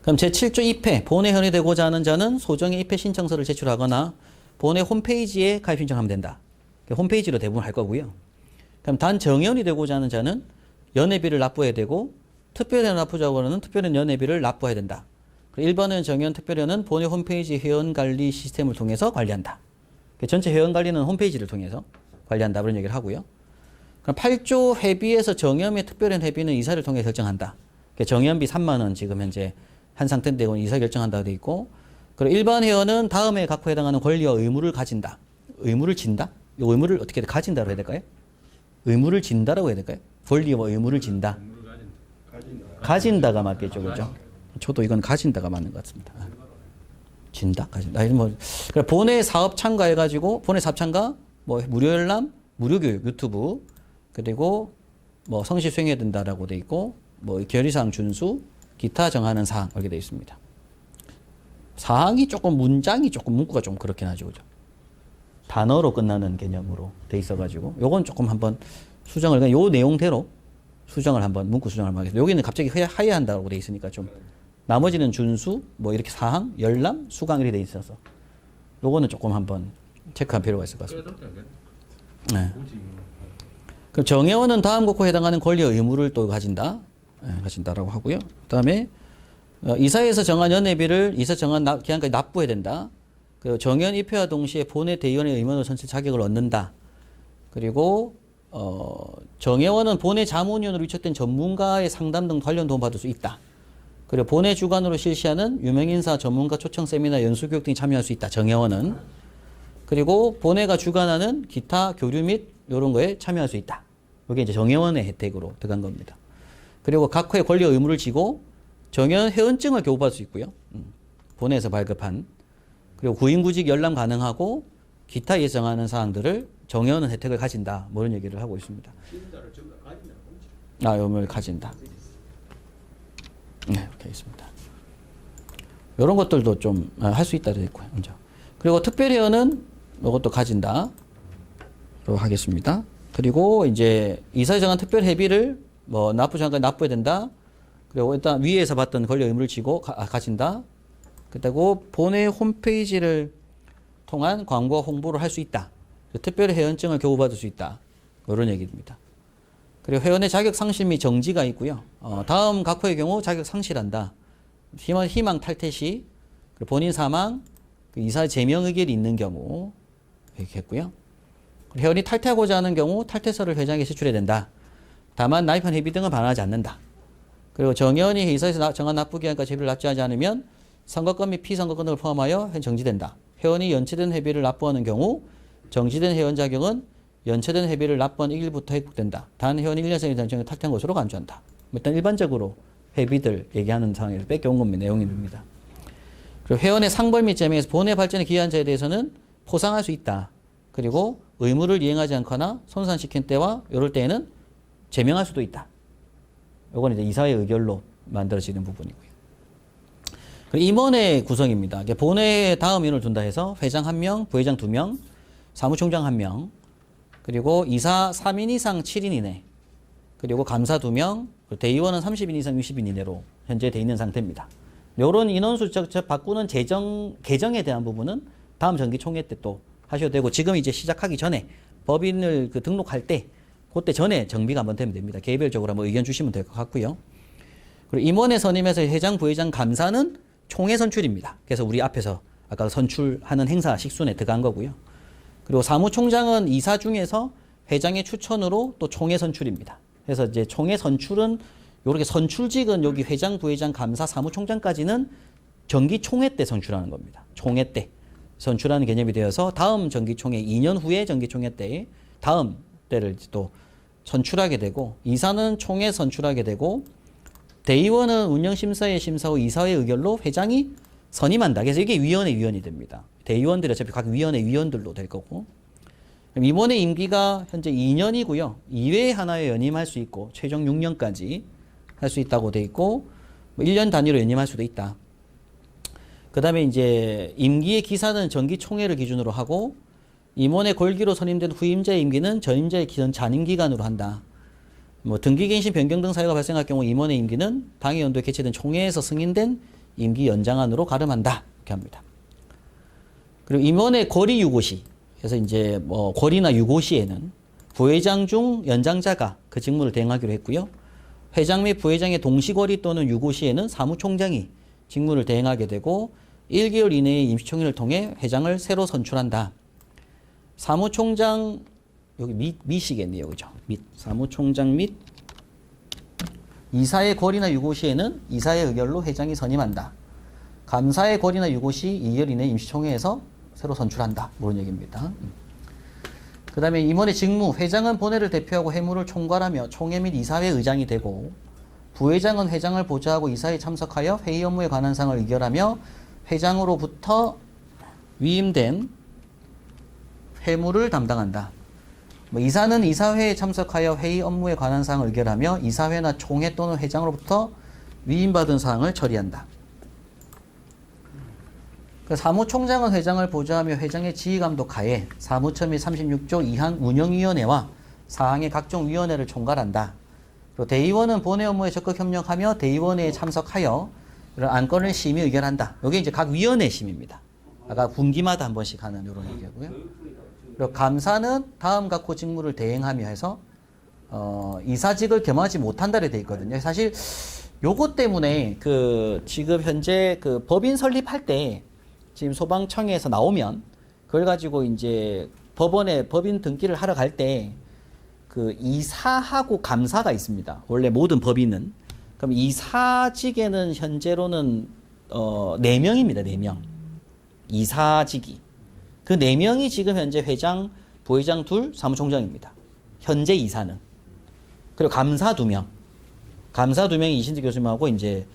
그럼 제7조 2회 본회 회원이 되고자 하는 자는 소정의 입회 신청서를 제출하거나 본회 홈페이지에 가입 신청하면 된다. 홈페이지로 대부분 할 거고요. 그럼 단 정회원이 되고자 하는 자는 연회비를 납부해야 되고 특별회원 납부자고는 특별회원 연회비를 납부해야 된다. 일반회원, 정회원, 특별회원은 본회 홈페이지 회원관리 시스템을 통해서 관리한다. 전체 회원관리는 홈페이지를 통해서 관리한다. 그런 얘기를 하고요. 그럼 8조 회비에서 정회원 및 특별회원 회비는 이사를 통해 결정한다. 정회원비 3만 원 지금 현재 한 상태인데 이사 결정한다고 돼 있고, 그리고 일반 회원은 다음에 각호에 해당하는 권리와 의무를 가진다. 의무를 진다? 이 의무를 어떻게 가진다고 해야 될까요? 의무를 진다라고 해야 될까요? 권리와 의무를 진다. 가진다가 맞겠죠, 그죠? 저도 이건 가진다가 맞는 것 같습니다. 진다, 가진다. 뭐 본회 사업 참가해가지고 본회 사업 참가, 뭐 무료 열람, 무료 교육, 유튜브, 그리고 뭐 성실 수행해야 된다라고 돼 있고, 뭐 결의사항 준수, 기타 정하는 사항 이렇게 돼 있습니다. 사항이 조금 문장이 조금 문구가 좀 그렇긴 하죠, 그죠? 단어로 끝나는 개념으로 돼 있어가지고 요건 조금 한번 수정을 그냥 요 내용대로 수정을 한번 문구 수정을 한번 하겠습니다. 여기는 갑자기 하야한다고 돼 있으니까 좀 나머지는 준수 뭐 이렇게 사항, 열람, 수강 이렇게 돼 있어서 요거는 조금 한번 체크할 필요가 있을 것 같습니다. 네. 그럼 정회원은 다음 국호에 해당하는 권리와 의무를 또 가진다. 네, 가진다라고 하고요. 그다음에 이사에서 정한 연회비를 이사 정한 기한까지 납부해야 된다. 그 정회원 입회와 동시에 본회 대의원의 의원으로 선출 자격을 얻는다. 그리고 정회원은 본회 자문위원으로 위촉된 전문가의 상담 등 관련 도움 받을 수 있다. 그리고 본회 주관으로 실시하는 유명인사 전문가 초청 세미나 연수교육 등에 참여할 수 있다. 정회원은. 그리고 본회가 주관하는 기타 교류 및 이런 거에 참여할 수 있다. 이게 이제 정회원의 혜택으로 들어간 겁니다. 그리고 각 회 권리 의무를 지고 정회원 회원증을 교부받을 수 있고요. 본회에서 발급한. 그리고 구인구직 열람 가능하고 기타 예정하는 사항들을 정회원은 혜택을 가진다. 뭐 이런 얘기를 하고 있습니다. 지인자를 전부 다 가진다는 거지. 의무를 가진다. 네, 이렇게 있습니다. 이런 것들도 좀 할 수 있다 되어 있고요. 먼저. 그리고 특별회원은 이것도 가진다. 로 하겠습니다. 그리고 이제 이사회 정한 특별 회비를 뭐 납부 전까지 납부해야 된다. 그리고 일단 위에서 봤던 권리 의무를 지고 가진다. 그리고 본회 홈페이지를 통한 광고 홍보를 할 수 있다. 특별 회원증을 교부받을 수 있다. 이런 얘기입니다. 그리고 회원의 자격 상실 및 정지가 있고요. 다음 각 회의 경우 자격 상실한다. 희망 탈퇴 시, 본인 사망, 이사의 제명 의결이 있는 경우 이렇게 했고요. 회원이 탈퇴하고자 하는 경우 탈퇴서를 회장에게 제출해야 된다. 다만 나입한 회비 등은 반환하지 않는다. 그리고 정회원이 회사에서 정한 납부 기간까지 회비를 납부하지 않으면 선거권 및 피선거권 등을 포함하여 정지된다. 회원이 연체된 회비를 납부하는 경우 정지된 회원 자격은 연체된 회비를 납부한 1일부터 회복된다. 단 회원이 1년 이상 정에 탈퇴한 것으로 간주한다. 일단 일반적으로 회비들 얘기하는 상황을 뺏겨온 겁니다. 내용입니다. 그리고 회원의 상벌 및 제명에서 본회 발전에 기여한 자에 대해서는 포상할 수 있다. 그리고 의무를 이행하지 않거나 손상시킨 때와 이럴 때에는 제명할 수도 있다. 이건 이제 이사회 의결로 만들어지는 부분이고요. 그리고 임원의 구성입니다. 본회에 다음 인원을 둔다 해서 회장 1명, 부회장 2명, 사무총장 1명, 그리고 이사 3인 이상 7인 이내, 그리고 감사 2명, 대의원은 30인 이상 60인 이내로 현재 돼 있는 상태입니다. 이런 인원수 바꾸는 개정에 대한 부분은 다음 정기총회 때 또 하셔도 되고, 지금 이제 시작하기 전에 법인을 등록할 때 그때 전에 정비가 한번 되면 됩니다. 개별적으로 한번 의견 주시면 될 것 같고요. 그리고 임원의 선임에서 회장, 부회장, 감사는 총회 선출입니다. 그래서 우리 앞에서 아까 선출하는 행사 식순에 들어간 거고요. 그리고 사무총장은 이사 중에서 회장의 추천으로 또 총회 선출입니다. 그래서 이제 총회 선출은 요렇게 선출직은 여기 회장, 부회장, 감사, 사무총장까지는 정기총회 때 선출하는 겁니다. 총회 때 선출하는 개념이 되어서 다음 정기총회 2년 후에 정기총회 때 다음 때를 또 선출하게 되고, 이사는 총회 선출하게 되고, 대의원은 운영심사의 심사 후 이사회 의결로 회장이 선임한다. 그래서 이게 위원이 됩니다. 대의원들이 어차피 각 위원회 위원들로 될 거고, 임원의 임기가 현재 2년이고요. 2회 하나에 연임할 수 있고 최종 6년까지 할 수 있다고 돼 있고, 1년 단위로 연임할 수도 있다. 그 다음에 이제 임기의 기사는 정기총회를 기준으로 하고, 임원의 골기로 선임된 후임자의 임기는 전임자의 잔임 기간으로 한다. 뭐 등기갱신 변경 등 사유가 발생할 경우 임원의 임기는 당의 연도에 개최된 총회에서 승인된 임기 연장안으로 가름한다. 이렇게 합니다. 그리고 임원의 권리 유고시, 그래서 이제 뭐 권리나 유고시에는 부회장 중 연장자가 그 직무를 대행하기로 했고요. 회장 및 부회장의 동시권리 또는 유고시에는 사무총장이 직무를 대행하게 되고, 1개월 이내의 임시총회를 통해 회장을 새로 선출한다. 사무총장, 여기 밑이겠네요. 그죠? 사무총장 및 이사의 권리나 유고시에는 이사의 의결로 회장이 선임한다. 감사의 권리나 유고시 2개월 이내 임시총회에서 새로 선출한다. 그런 얘기입니다. 그 다음에 임원의 직무, 회장은 본회를 대표하고 회무를 총괄하며 총회 및 이사회 의장이 되고, 부회장은 회장을 보좌하고 이사회에 참석하여 회의 업무에 관한 사항을 의결하며 회장으로부터 위임된 회무를 담당한다. 이사는 이사회에 참석하여 회의 업무에 관한 사항을 의결하며 이사회나 총회 또는 회장으로부터 위임받은 사항을 처리한다. 사무총장은 회장을 보좌하며 회장의 지휘감독 하에 사무처 및 36조 2항 운영위원회와 사항의 각종 위원회를 총괄한다. 그리고 대의원은 본회 업무에 적극 협력하며 대의원회에 참석하여 이런 안건을 심의 의결한다. 이게 이제 각 위원회 심입니다. 아까 분기마다 한 번씩 하는 이런 얘기고요. 그리고 감사는 다음 각 직무를 대행하며 해서 이사직을 겸하지 못한다래 돼 있거든요. 사실 요것 때문에 지금 현재 법인 설립할 때 지금 소방청에서 나오면 그걸 가지고 이제 법원에 법인 등기를 하러 갈 때 이사하고 감사가 있습니다. 원래 모든 법인은. 그럼 이사직에는 현재로는 4명입니다. 4명. 이사직이. 그 4명이 지금 현재 회장, 부회장 둘, 사무총장입니다. 현재 이사는. 그리고 감사 2명. 감사 2명이 이신득 교수님하고 이제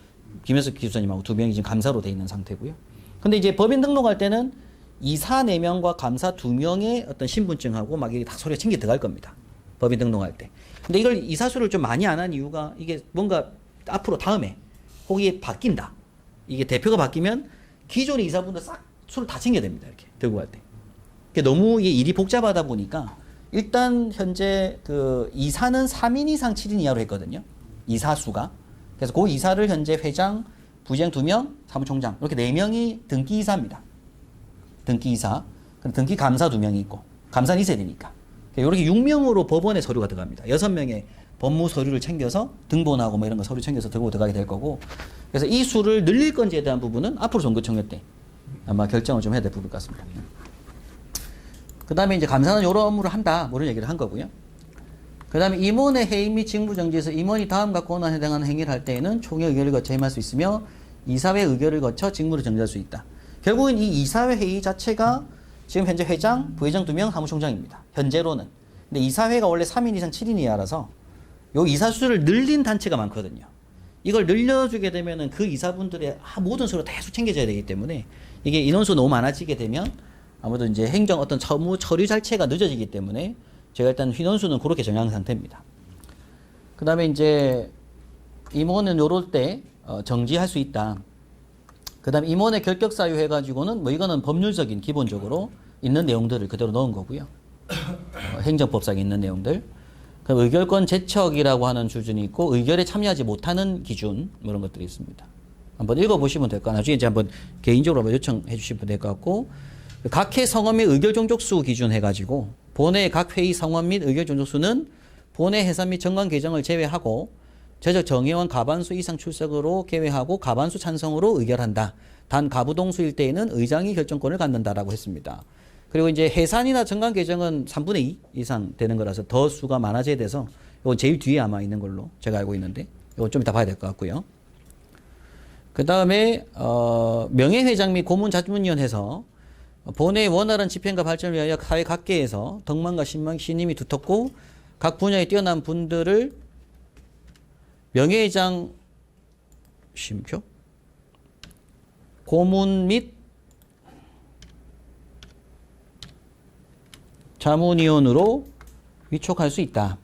김현석 기수님하고 2명이 지금 감사로 돼 있는 상태고요. 근데 이제 법인 등록할 때는 이사 4명과 감사 2명의 어떤 신분증하고 막 이게 다 소리가 챙겨 들어갈 겁니다. 법인 등록할 때. 근데 이걸 이사수를 좀 많이 안 한 이유가 이게 뭔가 앞으로 다음에 혹 이게 바뀐다. 이게 대표가 바뀌면 기존의 이사분들 싹 수를 다 챙겨야 됩니다. 이렇게 들고 갈 때. 그게 너무 이게 일이 복잡하다 보니까 일단 현재 그 이사는 3인 이상 7인 이하로 했거든요. 이사수가. 그래서 그 이사를 현재 회장, 부회장 2명, 사무총장 이렇게 4명이 등기 이사입니다. 등기 이사. 그럼 등기 감사 2명이 있고 감사는 있어야 되니까. 이렇게 6명으로 법원에 서류가 들어갑니다. 6명의 법무 서류를 챙겨서 등본하고 뭐 이런 거 서류 챙겨서 들고 들어가게 될 거고. 그래서 이 수를 늘릴 건지에 대한 부분은 앞으로 정부청회 때 아마 결정을 좀 해야 될 부분 같습니다. 그 다음에 이제 감사는 이런 업무를 한다. 뭐 이런 얘기를 한 거고요. 그 다음에 임원의 해임 및 직무정지에서 임원이 다음과 권한에 해당하는 행위를 할 때에는 총회 의결을 거쳐 해임할 수 있으며 이사회 의결을 거쳐 직무를 정지할 수 있다. 결국은 이 이사회 회의 자체가 지금 현재 회장, 부회장 2명, 사무총장입니다. 현재로는. 근데 이사회가 원래 3인 이상 7인 이하라서 요 이사수를 늘린 단체가 많거든요. 이걸 늘려주게 되면은 그 이사분들의 모든 수를 다 챙겨져야 되기 때문에 이게 인원수 너무 많아지게 되면 아무래도 이제 행정 어떤 처무 처리 자체가 늦어지기 때문에 제가 일단 인원수는 그렇게 정한 상태입니다. 그 다음에 이제 임원은 요럴 때 정지할 수 있다. 그 다음에 임원의 결격 사유 해가지고는 뭐 이거는 법률적인 기본적으로 있는 내용들을 그대로 넣은 거고요. 행정법상에 있는 내용들. 그럼 의결권 제척이라고 하는 수준이 있고 의결에 참여하지 못하는 기준 뭐 이런 것들이 있습니다. 한번 읽어보시면 될 것 같고 나중에 이제 한번 개인적으로 한번 요청해 주시면 될 것 같고 각 회 성원 및 의결 종족수 기준 해가지고 본회 각 회의 성원 및 의결 종족수는 본회 해산 및 정관 개정을 제외하고 제적 정회원 가반수 이상 출석으로 개회하고 가반수 찬성으로 의결한다. 단 가부동수일 때에는 의장이 결정권을 갖는다라고 했습니다. 그리고 이제 해산이나 정관 개정은 3분의 2 이상 되는 거라서 더 수가 많아져야 돼서 이건 제일 뒤에 아마 있는 걸로 제가 알고 있는데 이건 좀 이따 봐야 될 것 같고요. 그 다음에 명예회장 및 고문자문위원회에서 본회의 원활한 집행과 발전을 위하여 사회 각계에서 덕망과 신임이 두텁고 각 분야에 뛰어난 분들을 명예회장 쉼표 고문 및 자문위원으로 위촉할 수 있다.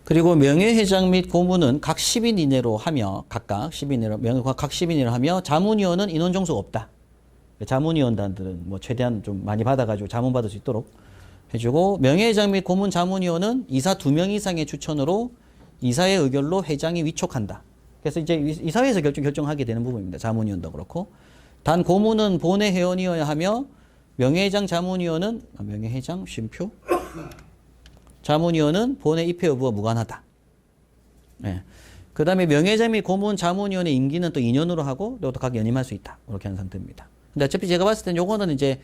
그리고 명예회장 및 고문은 각 10인 이내로 하며 각각 10인 이내로 각 10인 이내로 하며 자문위원은 인원 종수가 없다. 자문위원단들은 뭐 최대한 좀 많이 받아가지고 자문 받을 수 있도록 해주고 명예회장 및 고문 자문위원은 이사 2명 이상의 추천으로 이사의 의결로 회장이 위촉한다. 그래서 이제 이사회에서 결정하게 되는 부분입니다. 자문위원도 그렇고 단 고문은 본회 회원이어야 하며 명예회장 자문위원은 명예회장 쉼표 자문위원은 본회 입회 여부와 무관하다. 네. 그 다음에 명예회장 및 고문 자문위원의 임기는 또 2년으로 하고 이것도 각 연임할 수 있다. 이렇게 하는 상태입니다. 근데 어차피 제가 봤을 때는 요거는 이제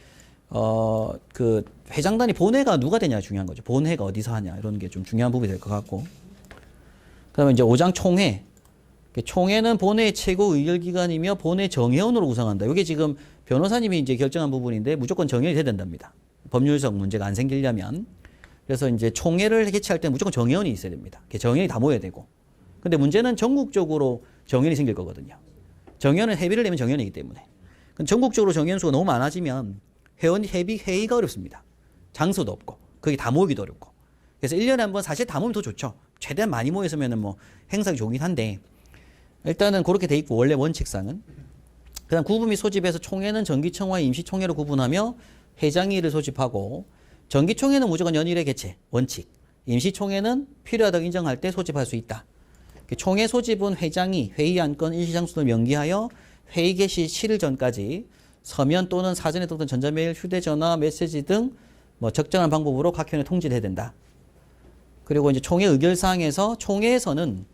그 회장단이 본회가 누가 되냐 중요한 거죠. 본회가 어디서 하냐 이런 게 좀 중요한 부분이 될 것 같고. 그다음에 이제 5장 총회. 총회는 본회의 최고 의결기관이며 본회 정회원으로 구성한다. 이게 지금 변호사님이 이제 결정한 부분인데 무조건 정회원이 돼야 된답니다. 법률적 문제가 안 생기려면. 그래서 이제 총회를 개최할 때는 무조건 정회원이 있어야 됩니다. 정회원이 다 모여야 되고. 근데 문제는 전국적으로 정회원이 생길 거거든요. 정회원은 회비를 내면 정회원이기 때문에. 전국적으로 정회원 수가 너무 많아지면 회의가 어렵습니다. 장소도 없고, 거기 다 모이기도 어렵고. 그래서 1년에 한 번 사실 다 모이면 더 좋죠. 최대한 많이 모였으면 뭐 행사가 좋긴 한데, 일단은 그렇게 돼 있고, 원래 원칙상은. 그 다음 구분 및 소집에서 총회는 정기총회와 임시총회로 구분하며 회장위를 소집하고, 정기총회는 무조건 연일의 개최, 원칙. 임시총회는 필요하다고 인정할 때 소집할 수 있다. 총회 소집은 회장이 회의 안건 일시장소를 명기하여 회의 개시 7일 전까지 서면 또는 사전에登던 전자메일, 휴대전화, 메시지 등 뭐 적정한 방법으로 각 회원에 통지를 해야 된다. 그리고 이제 총회 의결사항에서 총회에서는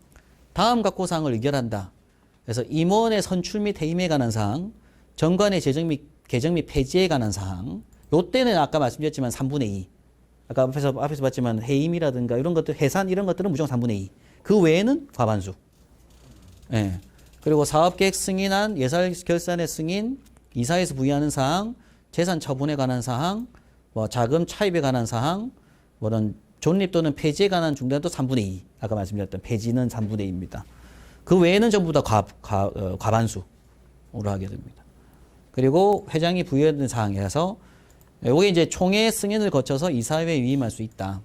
다음 각호 사항을 의결한다. 그래서 임원의 선출 및 해임에 관한 사항, 정관의 개정 및 폐지에 관한 사항. 요때는 아까 말씀드렸지만 3분의 2. 아까 앞에서 봤지만 해임이라든가 이런 것들, 해산 이런 것들은 무조건 3분의 2. 그 외에는 과반수. 예. 그리고 사업계획 승인안, 예산 결산의 승인, 이사에서 부의하는 사항, 재산 처분에 관한 사항, 뭐 자금 차입에 관한 사항, 뭐는 존립 또는 폐지에 관한 중단도 3분의 2. 아까 말씀드렸던 폐지는 3분의 2입니다. 그 외에는 전부 다 과반수로 하게 됩니다. 그리고 회장이 부의하는 사항이라서 이게 이제 총회 승인을 거쳐서 이사회에 위임할 수 있다.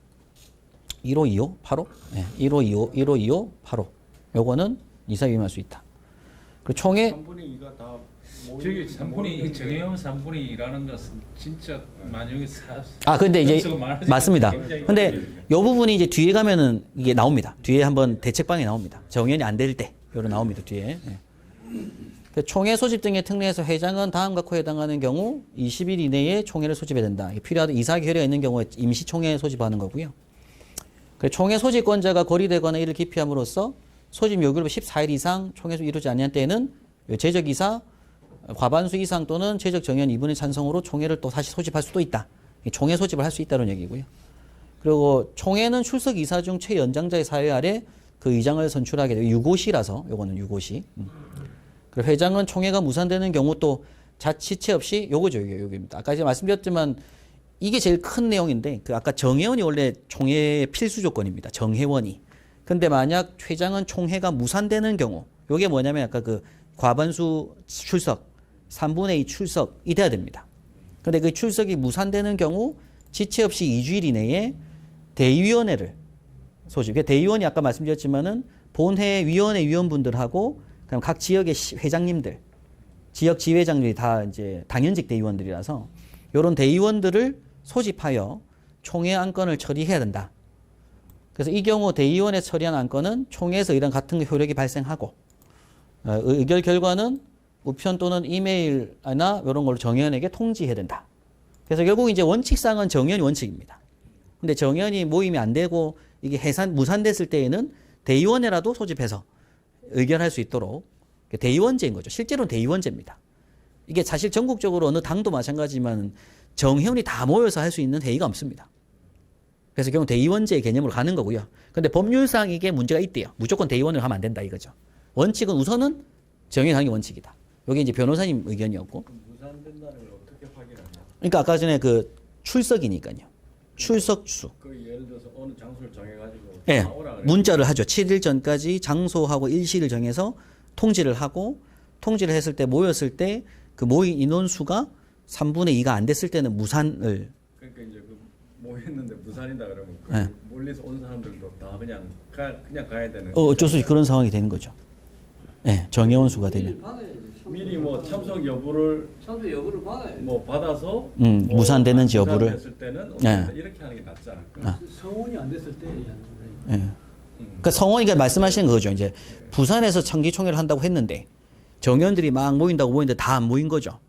1525, 85? 네, 1525, 85. 요거는 이사회에 위임할 수 있다. 그 총회 3분의 2가 다 저기 3분의 정해용 3분의 2라는 것은 진짜 만약에 근데 이제 연수가 많아지면 맞습니다. 굉장히 근데 어려워요. 요 부분이 이제 뒤에 가면은 이게 나옵니다. 뒤에 한번 대책방에 나옵니다. 정연이 안 될 때 요로 나옵니다. 뒤에. 예. 그 총회 소집 등의 특례에서 회장은 다음과 코에 해당하는 경우 20일 이내에 총회를 소집해야 된다. 필요하다 이사 결의가 있는 경우에 임시 총회 소집하는 거고요. 그 총회 소집권자가 고리되거나 이를 기피함으로써 소집 요구일로부터 14일 이상 총회 소집이 이루어지지 않는 때에는 제적 이사 과반수 이상 또는 제적 정연 2분의 찬성으로 총회를 또 다시 소집할 수도 있다. 총회 소집을 할 수 있다는 얘기고요. 그리고 총회는 출석 이사 중 최연장자의 사회 아래 그 의장을 선출하게 돼요. 유고시라서 요거는 유고시. 그리고 회장은 총회가 무산되는 경우 또 자치체 없이 요거죠. 요거입니다. 아까 제가 말씀드렸지만 이게 제일 큰 내용인데 그 아까 정회원이 원래 총회의 필수 조건입니다. 정회원이. 근데 만약 회장은 총회가 무산되는 경우 요게 뭐냐면 아까 그 과반수 출석 3분의 2 출석이 돼야 됩니다. 근데 그 출석이 무산되는 경우 지체 없이 2주일 이내에 대의위원회를 소집. 대의원이 아까 말씀드렸지만은 본회 위원회 위원분들하고 그럼 각 지역의 회장님들, 지역 지회장들이 다 이제 당연직 대의원들이라서 이런 대의원들을 소집하여 총회 안건을 처리해야 된다. 그래서 이 경우 대의원에 처리한 안건은 총회에서 이런 같은 효력이 발생하고 의결 결과는 우편 또는 이메일이나 이런 걸로 정의원에게 통지해야 된다. 그래서 결국 이제 원칙상은 정의원이 원칙입니다. 근데 정의원이 모임이 안 되고 이게 무산됐을 때에는 대의원회라도 소집해서 의결할 수 있도록 대의원제인 거죠. 실제로는 대의원제입니다. 이게 사실 전국적으로 어느 당도 마찬가지지만 정회원이 다 모여서 할 수 있는 회의가 없습니다. 그래서 결국 대의원제의 개념으로 가는 거고요. 근데 법률상 이게 문제가 있대요. 무조건 대의원을 하면 안 된다 이거죠. 원칙은 우선은 정의원이 하는 게 원칙이다. 여기 이제 변호사님 의견이었고. 무산된다는 걸 어떻게 확인하냐? 그러니까 아까 전에 그 출석이니까요. 출석 주. 그 예를 들어서 어느 장소를 정해가지고 예. 나오라 그래. 문자를 하죠. 7일 전까지 장소하고 일시를 정해서 통지를 하고 통지를 했을 때 모였을 때 그 모인 인원수가 3분의 2가 안 됐을 때는 무산을 그러니까 이제 그 모였는데 무산이다 그러면 그 예. 멀리서 온 사람들도 다 그냥 가야 되는. 어쩔 수 없이 그런 상황이 되는 거죠. 예. 정회원 수가 미리 되면. 받아야지. 미리 뭐 참석 여부를 참석 여부를 받아야지. 뭐 받아서 무산되는지 여부를. 무산됐을 때는 네. 이렇게 하는 게 낫지 않을까? 성원이 안 됐을 때 얘기하는 거예요. 예. 그러니까 성원이가 말씀하시는 거죠. 이제 부산에서 청기총회를 한다고 했는데 정의원들이 막 모인다고 다 안 모인 거죠.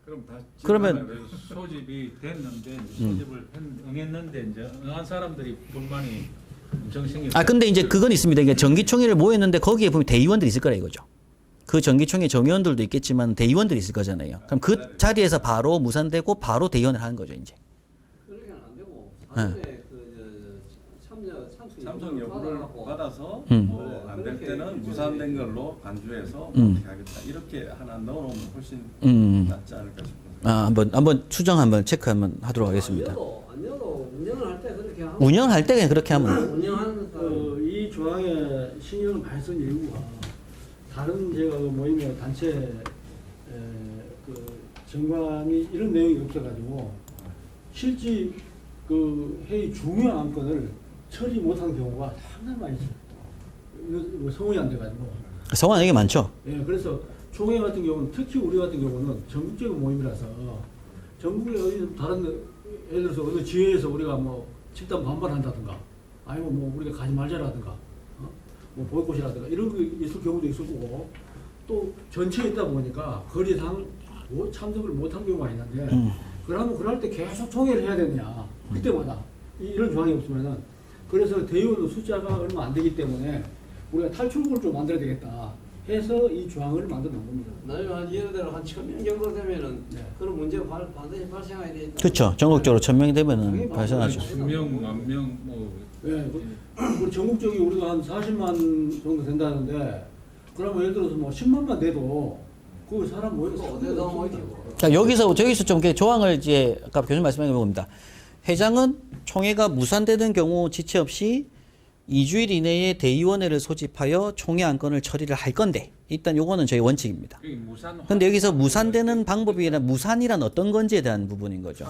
그럼 다 그러면 소집이 됐는데 소집을 응했는데 이제 응한 사람들이 불만이 엄청 생겼어요. 근데 이제 그건 있습니다. 이게 정기총회를 모였는데 거기에 보면 대의원들이 있을 거라 이거죠. 그 정기총회 정의원들도 있겠지만 대의원들이 있을 거잖아요. 그럼 그 자리에서 바로 무산되고 바로 대의원을 하는 거죠, 이제. 그렇게는 안 되고 사전에 참석 여부를 받아서 음. 뭐 안 될 때는 그렇게 무산된 걸로 간주해서 음. 어떻게 하겠다 이렇게 하나 넣어놓으면 훨씬 낫지 않을까 싶어서. 한번 추정 한번 체크 한번 하도록 하겠습니다. 안 여도 운영을 할 때 그렇게 하고 운영할 때 그냥 그렇게 하면 운영하는 사람 이 조항에 신경을 많이 쓴 이유가 다른 제가 그 모임의 단체 그 정관이 이런 내용이 없어가지고 실제 그 회의 중요한 안건을 처리 못한 경우가 상당히 많이 있어요. 이거 성원이 안 돼가지고. 성원 얘기 많죠. 예, 그래서 총회 같은 경우는 특히 우리 같은 경우는 전국적인 모임이라서 전국에 어디 다른 예를 들어서 어느 지회에서 우리가 뭐 집단 반발한다든가 아니면 뭐 우리가 가지 말자라든가 뭐 보이콧이라든가 이런 거 있을 경우도 있을 거고 또 전체에 있다 보니까 거리상 참석을 못한 경우가 있는데 그러면 그럴 때 계속 총회를 해야 되느냐 그때마다 이런 조항이 없으면은 그래서 대의원 숫자가 얼마 안 되기 때문에 우리가 탈출구를 좀 만들어야 되겠다. 해서 이 조항을 만들어 놓은 겁니다. 나중에 한 예를 들어 한 1000명 정도 되면은 네. 그런 문제가 반드시 발생하게 돼 있다. 그렇죠. 전국적으로 1000명이 되면은 당연히 발생하죠. 수명, 만명 뭐 예, 우리 전국적이 우리가 한 40만 정도 된다는데 그러면 예를 들어서 뭐 10만만 돼도 그 사람 모여서 어디다 모이고. 자, 저기서 좀 이렇게 조항을 이제 아까 교수님 말씀하신 겁니다. 회장은 총회가 무산되는 경우 지체 없이 2주일 이내에 대의원회를 소집하여 총회 안건을 처리를 할 건데 일단 요거는 저희 원칙입니다. 여기 무산. 근데 여기서 무산되는 방법이나 무산이란 어떤 건지에 대한 부분인 거죠.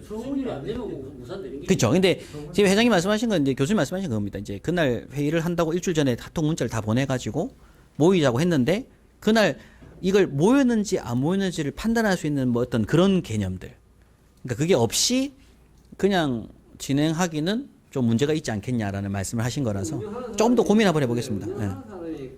소문이 안 되면 무산되는 게. 그렇죠. 근데 지금 회장님 말씀하신 건 이제 교수님 말씀하신 겁니다. 이제 그날 회의를 한다고 일주일 전에 카톡 문자를 다 보내가지고 모이자고 했는데 그날 이걸 모였는지 안 모였는지를 판단할 수 있는 뭐 어떤 그런 개념들. 그러니까 그게 없이 그냥 진행하기는 좀 문제가 있지 않겠냐라는 말씀을 하신 거라서 조금 더 고민 한번 해보겠습니다. 예. 운영하는 사람이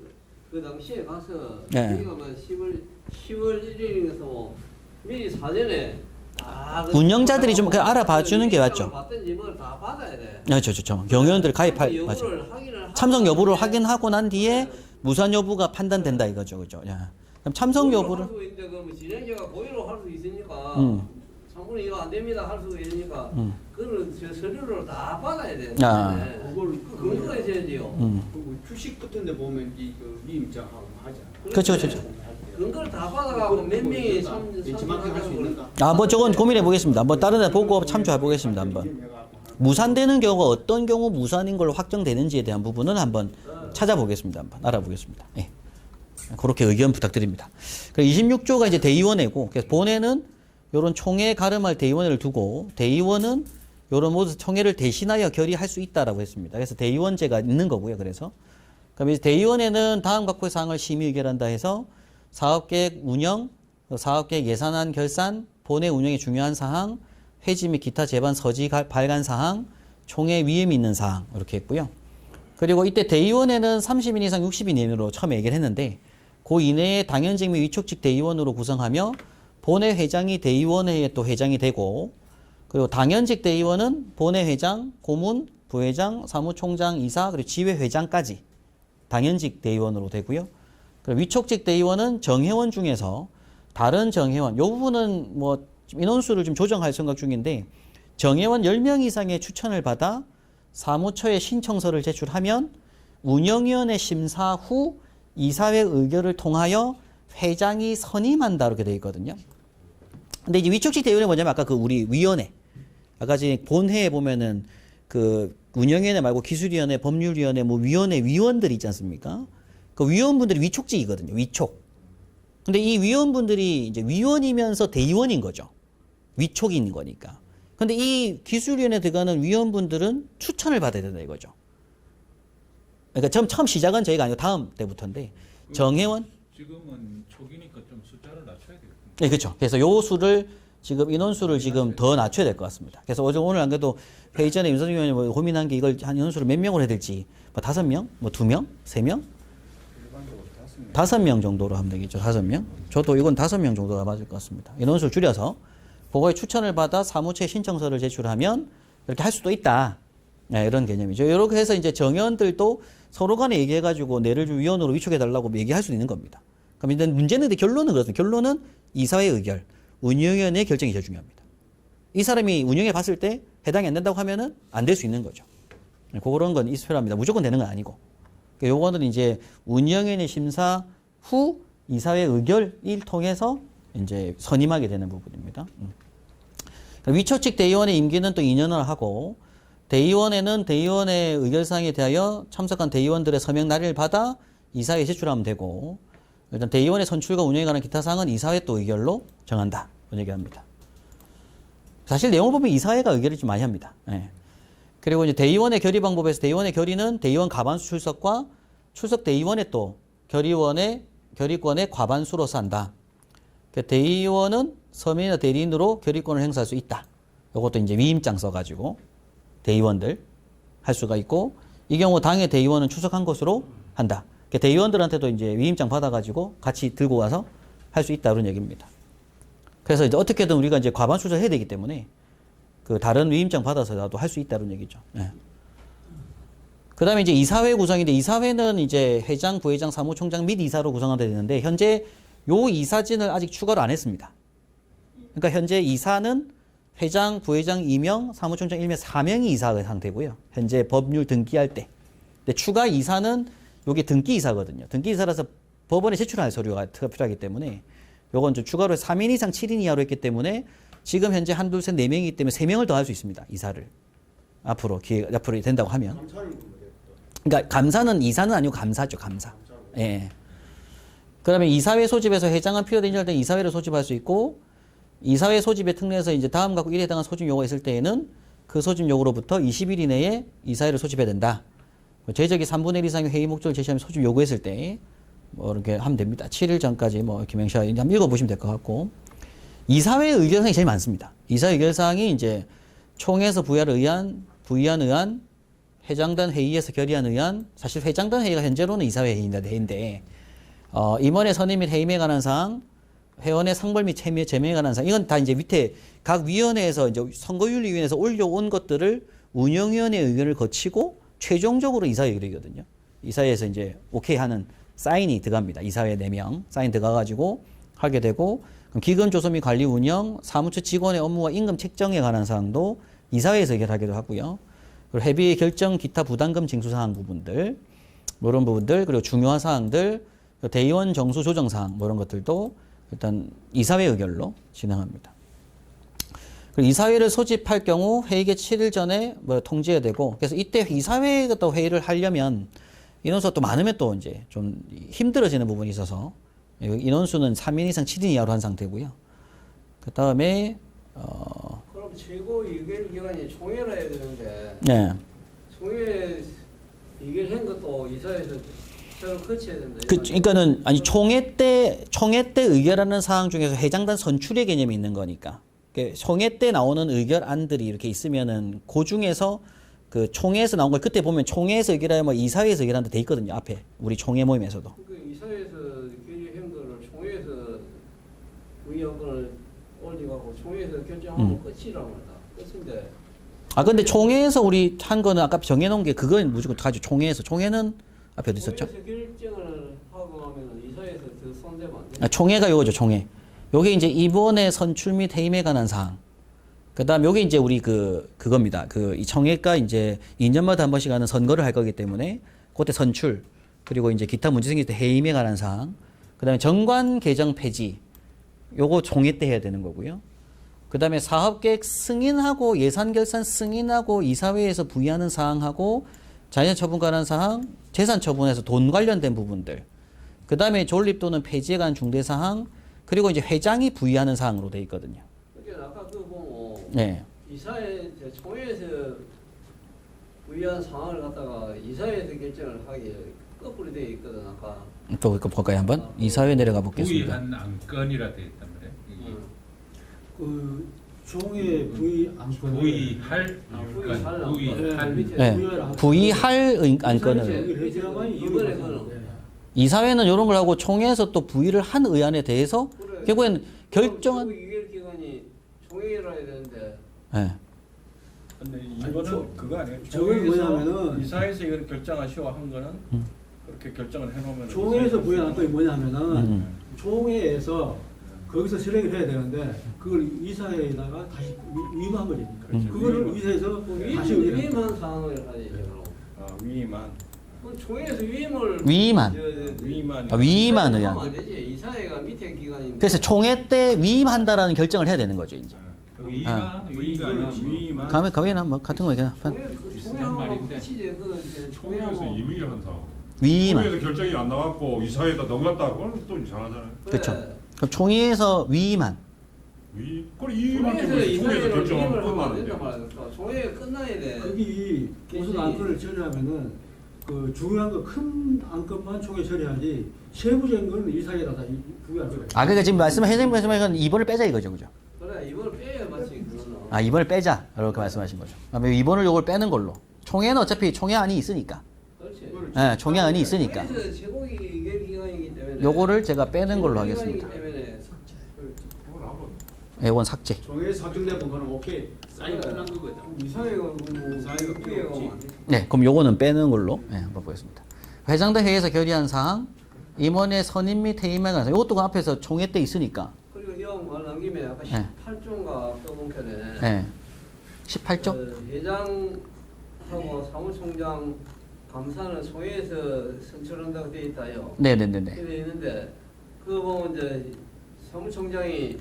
그 당시에 가서 네. 우리가 뭐 10월 1일에서 뭐 미리 사전에 다 운영자들이 좀 알아봐 주는 게 맞죠. 받든지 뭘 다 받아야 돼. 그렇죠. 경영들 가입할 여부를 맞죠. 확인을 참석 여부를 하고 확인하고 난 뒤에 무산 여부가 판단된다 이거죠, 그죠? 야. 그럼 참석 여부를 할수 있는데 그럼 진행자가 고의로 할 수 있으니까 음. 상분이 이거 안 됩니다 할 수 있으니까 그거는 저 서류를 다 받아야 돼. 아. 그걸 근거가 있어야지요. 그리고 주식 같은 데 보면 이그 위임장하고 하잖아. 그렇죠. 근거를 다 받아가고 몇 명이 벤치마킹 할 수 있는가? 아, 뭐 저건 고민해 보겠습니다. 한번 다른 데 보고 참조해 보겠습니다. 한번. 무산되는 경우가 어떤 경우 무산인 걸로 확정되는지에 대한 부분은 한번 찾아보겠습니다. 한번 알아보겠습니다. 예. 그렇게 의견 부탁드립니다. 26조가 이제 대의원회고, 그래서 본회는 요런 총회 가름할 대의원회를 두고, 대의원은 요런 모두 총회를 대신하여 결의할 수 있다라고 했습니다. 그래서 대의원제가 있는 거고요. 그래서. 그럼 이제 대의원회는 다음 각호의 사항을 심의 의결한다 해서 사업계획 운영, 사업계획 예산안 결산, 본회 운영에 중요한 사항, 회지 및 기타 제반 서지 발간 사항, 총회 위임이 있는 사항 이렇게 했고요. 그리고 이때 대의원회는 30인 이상 60인 이내로 처음에 얘기를 했는데 그 이내에 당연직 및 위촉직 대의원으로 구성하며 본회 회장이 대의원회에 또 회장이 되고 그리고 당연직 대의원은 본회 회장, 고문, 부회장, 사무총장, 이사 그리고 지회 회장까지 당연직 대의원으로 되고요. 그리고 위촉직 대의원은 정회원 중에서 다른 정회원, 요 부분은 뭐 인원수를 좀 조정할 생각 중인데 정회원 10명 이상의 추천을 받아 사무처에 신청서를 제출하면 운영위원회 심사 후 이사회 의결을 통하여 회장이 선임한다 이렇게 되어 있거든요. 근데 이제 위촉직 대의원이 뭐냐면 아까 그 우리 위원회, 아까 지금 본회에 보면은 그 운영위원회 말고 기술위원회, 법률위원회, 뭐 위원회 위원들이 있지 않습니까? 그 위원분들이 위촉직이거든요. 위촉. 근데 이 위원분들이 이제 위원이면서 대의원인 거죠. 위촉인 거니까. 근데 이 기술위원회에 들어가는 위원분들은 추천을 받아야 된다 이거죠. 그러니까 처음 시작은 저희가 아니고 다음 때부터인데 정회원. 지금은 초기니까 좀 숫자를 낮춰야 되겠군요. 네, 그렇죠. 그래서 요 수를 지금 인원수를 지금 더 낮춰야 될 것 같습니다. 그래서 오늘 안 그래도 회의 전에 윤석열 의원이 뭐 고민한 게 이걸 한 인원수를 몇 명으로 해야 될지 뭐 5명, 뭐 2명, 3명? 5명 정도로 하면 되겠죠. 5명. 저도 이건 5명 정도가 맞을 것 같습니다. 인원수를 줄여서 그거에 추천을 받아 사무처에 신청서를 제출하면 이렇게 할 수도 있다. 네, 이런 개념이죠. 이렇게 해서 이제 정의원들도 서로 간에 얘기해가지고 내를 주 위원으로 위촉해달라고 얘기할 수 있는 겁니다. 그럼 일단 문제는 근데 결론은 그렇습니다. 결론은 이사회 의결, 운영위원회의 결정이 제일 중요합니다. 이 사람이 운영해 봤을 때 해당이 안 된다고 하면은 안 될 수 있는 거죠. 네, 그런 건 있어야 합니다. 무조건 되는 건 아니고. 요거는 이제 운영위원회 심사 후 이사회 의결을 통해서 이제 선임하게 되는 부분입니다. 위촉직 대의원의 임기는 또 2년을 하고 대의원회는 대의원의 의결사항에 대하여 참석한 대의원들의 서명 날을 받아 이사회에 제출하면 되고 일단 대의원의 선출과 운영에 관한 기타 사항은 이사회 또 의결로 정한다. 이런 얘기합니다. 사실 내용을 보면 이사회가 의결을 좀 많이 합니다. 예. 그리고 이제 대의원의 결의 방법에서 대의원의 결의는 대의원 과반수 출석과 출석 대의원의 또 결의권의 과반수로서 한다. 대의원은 서명이나 대리인으로 결의권을 행사할 수 있다. 이것도 이제 위임장 써가지고 대의원들 할 수가 있고 이 경우 당의 대의원은 출석한 것으로 한다. 대의원들한테도 이제 위임장 받아가지고 같이 들고 와서 할 수 있다. 그런 얘기입니다. 그래서 이제 어떻게든 우리가 이제 과반 출석해야 되기 때문에 그 다른 위임장 받아서라도 할 수 있다는 얘기죠. 네. 그다음에 이제 이사회 구성인데 이사회는 이제 회장, 부회장, 사무총장 및 이사로 구성하게 되는데 현재 요 이사진을 아직 추가로 안 했습니다. 그러니까 현재 이사는 회장, 부회장 2명, 사무총장 1명, 4명이 이사의 상태고요. 현재 법률 등기할 때. 근데 추가 이사는 요게 등기 이사거든요. 등기 이사라서 법원에 제출할 서류가 필요하기 때문에 요건 좀 추가로 3인 이상 7인 이하로 했기 때문에 지금 현재 한, 둘, 셋, 4명이기 때문에 3명을 더 할 수 있습니다. 이사를. 앞으로 된다고 하면. 그러니까 감사는 이사는 아니고 감사죠. 감사. 예. 그다음에 이사회 소집에서 회장은 필요되는 할 때 이사회를 소집할 수 있고 이사회 소집의 특례에서 이제 다음 갖고 1에 해당한 소집 요구가 있을 때에는 그 소집 요구로부터 20일 이내에 이사회를 소집해야 된다. 제적이 3분의 1 이상의 회의 목적을 제시하면 소집 요구했을 때 뭐 이렇게 하면 됩니다. 7일 전까지 뭐 이렇게 명시하게 한번 읽어보시면 될 것 같고 이사회의 의결사항이 제일 많습니다. 이사회 의결사항이 이제 총회에서 부의한 의안, 회장단 회의에서 결의한 의안, 사실 회장단 회의가 현재로는 이사회 회의인데 임원의 선임 및 해임에 관한 사항, 회원의 상벌 및 제명에 관한 사항, 이건 다 이제 밑에 각 위원회에서 이제 선거윤리위원회에서 올려온 것들을 운영위원회 의견을 거치고 최종적으로 이사회 의결이거든요. 이사회에서 이제 오케이 하는 사인이 들어갑니다. 이사회 4명 사인 들어가가지고 하게 되고 그럼 기금 조서 및 관리 운영, 사무처 직원의 업무와 임금 책정에 관한 사항도 이사회에서 의결하기도 하고요. 그리고 회비 결정 기타 부담금 징수 사항 부분들, 뭐 이런 부분들, 그리고 중요한 사항들, 대의원 정수 조정 사항, 뭐 이런 것들도 일단 이사회 의결로 진행합니다. 그리고 이사회를 소집할 경우 회의 개 7일 전에 뭐 통지해야 되고, 그래서 이때 이사회가 또 회의를 하려면 인원수가 또 많으면 또 이제 좀 힘들어지는 부분이 있어서 인원수는 3인 이상 7인 이하로 한 상태고요. 그 다음에 그럼 최고 의결 기관이 총회라 해야 되는데 네. 총회 의결한 것도 이사회에서 새로 거쳐야 된다. 그러니까는 아니 총회 때 의결하는 사항 중에서 회장단 선출의 개념이 있는 거니까. 총회 때 나오는 의결안들이 이렇게 있으면은 그 중에서 그 총회에서 나온 걸 그때 보면 총회에서 의결하면 뭐 이사회에서 의결한다 돼 있거든요. 앞에 우리 총회 모임에서도. 그 이사회에서 결의한 거를 총회에서 의원권을 올리고 총회에서 결정하고 끝이라고 한다. 끝인데. 아 근데 총회에서 우리 한 거는 아까 정해놓은 게 그건 무조건 가지고 총회는 앞에 어디 있었죠? 총회에서 결정을 하고 하면 이사회에서 더 손대면 안 돼. 아, 총회가 요거죠. 총회. 요게 이제 이번에 선출 및 해임에 관한 사항. 그다음 요게 이제 우리 그겁니다. 이 총회가 이제 2년마다 한 번씩 하는 선거를 할 거기 때문에 그때 선출 그리고 이제 기타 문제 생길 때 해임에 관한 사항. 그다음에 정관 개정 폐지. 요거 총회 때 해야 되는 거고요. 그다음에 사업계획 승인하고 예산 결산 승인하고 이사회에서 부의하는 사항하고 자녀 처분 관한 사항, 재산 처분에서 돈 관련된 부분들. 그다음에 존립 또는 폐지에 관한 중대 사항, 그리고 이제 회장이 부의하는 사항으로 돼 있거든요. 그러니까 아까 그 보면 네. 이사회 총회에서 부의한 상황을 갖다가 이사회에서 결정을 하기 거꾸로 되어 있거든 아까. 또 이거 볼까요 한번? 이사회 내려가 보겠습니다. 부의한 안건이라 돼 있단 말이에요. 이게 그 총회 부의 안건을 부의할 부의할 안건, 부의할 네. 부의할 안건을. 이번에 그는 이사회는 이런 걸 하고 총회에서 또 부의를 한 의안에 대해서 그래. 결국엔 결정한. 의결 기관이 총회라 해야 되는데. 네. 근데 이거는 그거 아니에요. 저게 뭐냐면은 이사회에서 이걸 결정하시오 한 거는 그렇게 결정을 해놓으면 총회에서 부의한 안건이 뭐냐면은 음. 총회에서 거기서 실행을 해야 되는데 그걸 이사회에다가 다시 위임한 거지. 그거를 이사회에서 다시 의결. 위임한 상황을 하지 그럼. 위임한 그럼 총회에서 위임을 위임한. 위임한 위임한 하면 의안. 안 되지. 이사회가 밑에 기관인데. 그래서 총회 때 위임한다라는 결정을 해야 되는 거죠 이제. 위가 위가 아니라 위임한 가면 뭐 같은 거 그냥 총회하고 말인데. 끝이지. 그 총회에서 총회하고. 임의를 한 사람. 위임한. 총회에서 결정이 안 나왔고 이사회에다 넘겼다. 그건 또 이상하잖아요. 그렇죠. 그럼 총회에서 위임한. 그걸 이만큼 총회에서 총회에서 이사회로 결정하면 위임을 하면 안 끝나는데. 된단 말이야. 총회가 끝나야 돼. 거기 무슨 안건을 처리하면은 그 중요한 거 큰 안건만 총회 처리하지 세부적인 거는 이사회에다 다 부의할 거예요. 아 그러니까 지금 회장님 말씀하신 이번을 빼자 이거죠, 그죠? 그래 이걸 빼야 맞지 그거는. 아 이번을 빼자 이렇게 말씀하신 거죠. 그러면 이번을 요걸 빼는 걸로. 총회는 어차피 총회안이 있으니까. 그렇지. 네, 총회안이 있으니까. 총회에서 최고위 의결 기관이기 때문에. 요거를 제가 빼는 걸로 하겠습니다. 기관이기 때문에. 그걸 하고 요건 삭제. 종회에서 확정된 거는 오케이 사인 끝난 거거든. 이사회가 뭐 이사회가 필요 없지. 네, 그럼 요거는 빼는 걸로 한번 보겠습니다. 회장단 회의에서 결의한 사항, 임원의 선임 및 해임에 관해서 이것도 그 앞에서 총회 때 있으니까. 그리고 이왕 말 남김에 아까 네. 18조인가 써본편에 네. 18조? 회장하고 사무총장 감사는 총회에서 선출한다고 되어 있다요. 네네네네. 되어 있는데 그거 보면 이제 사무총장이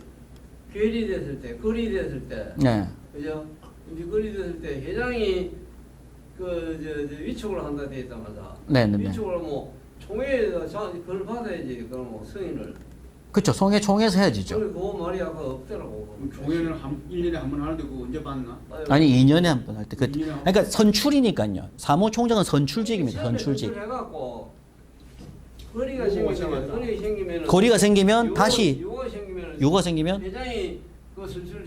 결의됐을 때, 거리됐을 때, 네. 그죠? 이제 거리됐을 때 회장이 저 위촉을 한다 되어 있단 말이야. 네네네. 위촉을 뭐 총회에서 그걸 받아야지 그럼 뭐 승인을. 그쵸. 총회에서 해야지죠. 그리고 그 말이 아까 없더라고. 종회는 1년에 한 번 하는데 그거 언제 봤나? 아니 2년에 한 번 할 때. 이년에 한 번. 그러니까 선출이니까요. 사무총장은 선출직입니다. 선출직. 해갖고 거리가 요거가 생기면 생겼다. 거리가 생기면 다시 요가 생기면 생기면 회장이 그 선출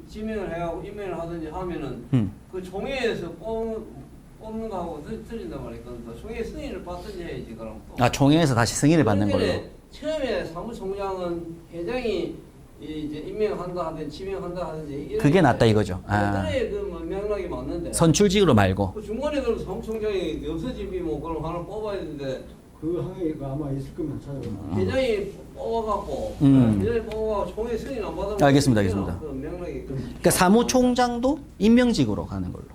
지명을 해가고 임명을 하든지 하면은 그 총회에서 뽑는 거하고 틀린단 말이야. 그러니까 총회 승인을 받든지 해야지 그럼 또. 총회에서 다시 승인을 받는 걸로. 그러니까 처음에 사무총장은 회장이 이제 임명한다 하든지 지명한다 하든지 그게 낫다 이거죠. 그래 그뭐 맥락이 맞는데. 선출직으로 말고. 그 중간에 그럼 사무총장이 없어지면 뭐 그럼 하나 뽑아야 되는데 그 항의가 아마 있을 거면 찾아보면. 회장이 뽑아갖고 회장이 뽑아갖고 총회 승인 안 받으면 알겠습니다. 그 맥락이 그러니까 사무총장도 임명직으로 가는 걸로.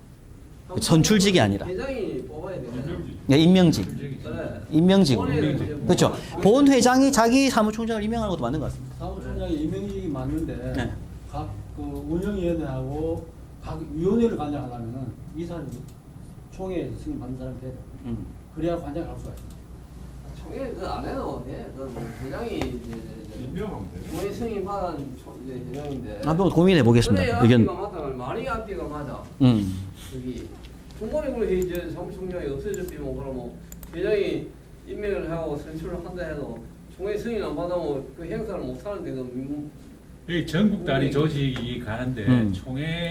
선출직이 아니라. 회장이 뽑아야 되잖아. 네, 임명직. 그래. 임명직으로. 임명직. 그렇죠. 본 회장이 자기 사무총장을 임명하는 것도 맞는 것 같습니다. 사무총장이 임명직이 맞는데 네. 각 그 운영위원회하고 각 위원회를 관장하려면은 이 사람이 총회에서 승인 받는 사람이 돼야 돼. 그래야 관장을 할 수가 있어. 총회 그안 해도 돼. 그 회장이 이제 임명하면 돼. 총회 승인 받은 이제 회장인데. 한번 고민해 보겠습니다. 그래 의견. 앞뒤가 맞다. 말이 앞뒤가 맞아. 음. 여기 중간에 그 이제 사무총장이 없어졌으면 그러면 회장이 임명을 하고 선출을 한다 해도 총회 승인 안 받으면 그 행사를 못 하는데 그 여기 전국 단위 조직이 가는데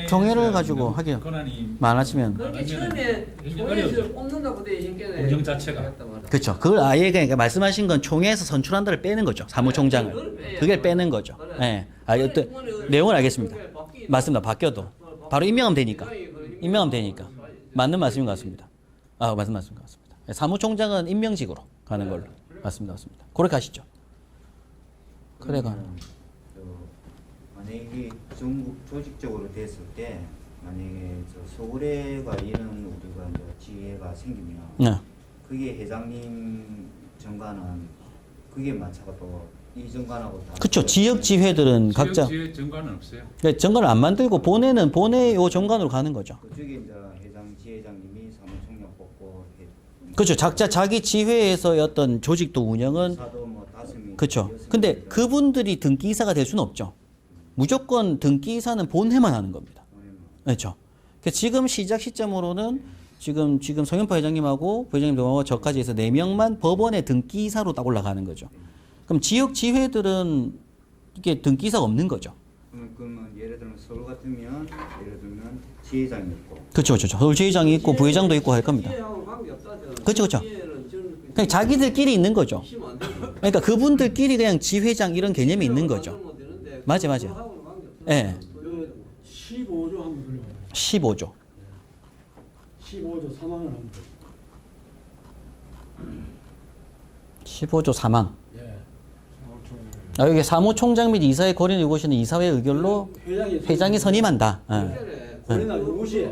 총회를 가지고 하기가 권한이 많아지면. 그렇게 많으면은 처음에 굉장히 총회에서 어렵죠. 뽑는다고 돼 있겠네. 운영 자체가. 그렇죠. 그걸 아예 그러니까 말씀하신 건 총회에서 선출한다를 빼는 거죠. 사무총장을. 그게 빼는 거죠. 예. 내용을 알겠습니다. 맞습니다. 바뀌어도 바로 임명하면 되니까. 임명하면 되니까. 맞는 말씀인 것 같습니다. 맞는 말씀인 것 같습니다. 사무총장은 임명직으로 가는 걸로. 맞습니다. 맞습니다. 그렇게 하시죠. 그래가. 만약에 전국 조직적으로 됐을 때 만약에 저 서울에가 이런 우리가 이제 지혜가 생기면 네. 그게 회장님 정관은 그게 마차가 또 이 정관하고 다 그렇죠. 지역 지회들은 각자 지역 정관은 없어요. 정관을 안 만들고 본회는 본회 요 정관으로 가는 거죠. 그쪽에 이제 회장 지회장님이 사무총장 뽑고 그렇죠. 자기 지회에서의 어떤 조직도 운영은 사도 뭐 5명 그렇죠. 근데 그분들이 등기이사가 될 수는 없죠. 무조건 등기이사는 본회만 하는 겁니다. 그렇죠. 그러니까 지금 시작 시점으로는 지금 성현파 회장님하고 부회장님하고 저까지 해서 4명만 법원의 등기이사로 딱 올라가는 거죠. 그럼 지역 지회들은 이게 등기이사가 없는 거죠. 그러면 예를 들면 서울 같으면 예를 들면 지회장이 있고 그렇죠. 서울 지회장이 있고 부회장도 있고 할 겁니다. 그렇죠. 그냥 자기들끼리 있는 거죠. 그러니까 그분들끼리 그냥 지회장 이런 개념이 있는 거죠. 맞아. 예. 15조 한번 돌려봐요. 15조. 15조 3항을 한번. 15조 3항. 예. 여기 사무총장 및 이사의 거리는 이곳이는 이사회 의결로 회장이 선임한다. 고려나 요것이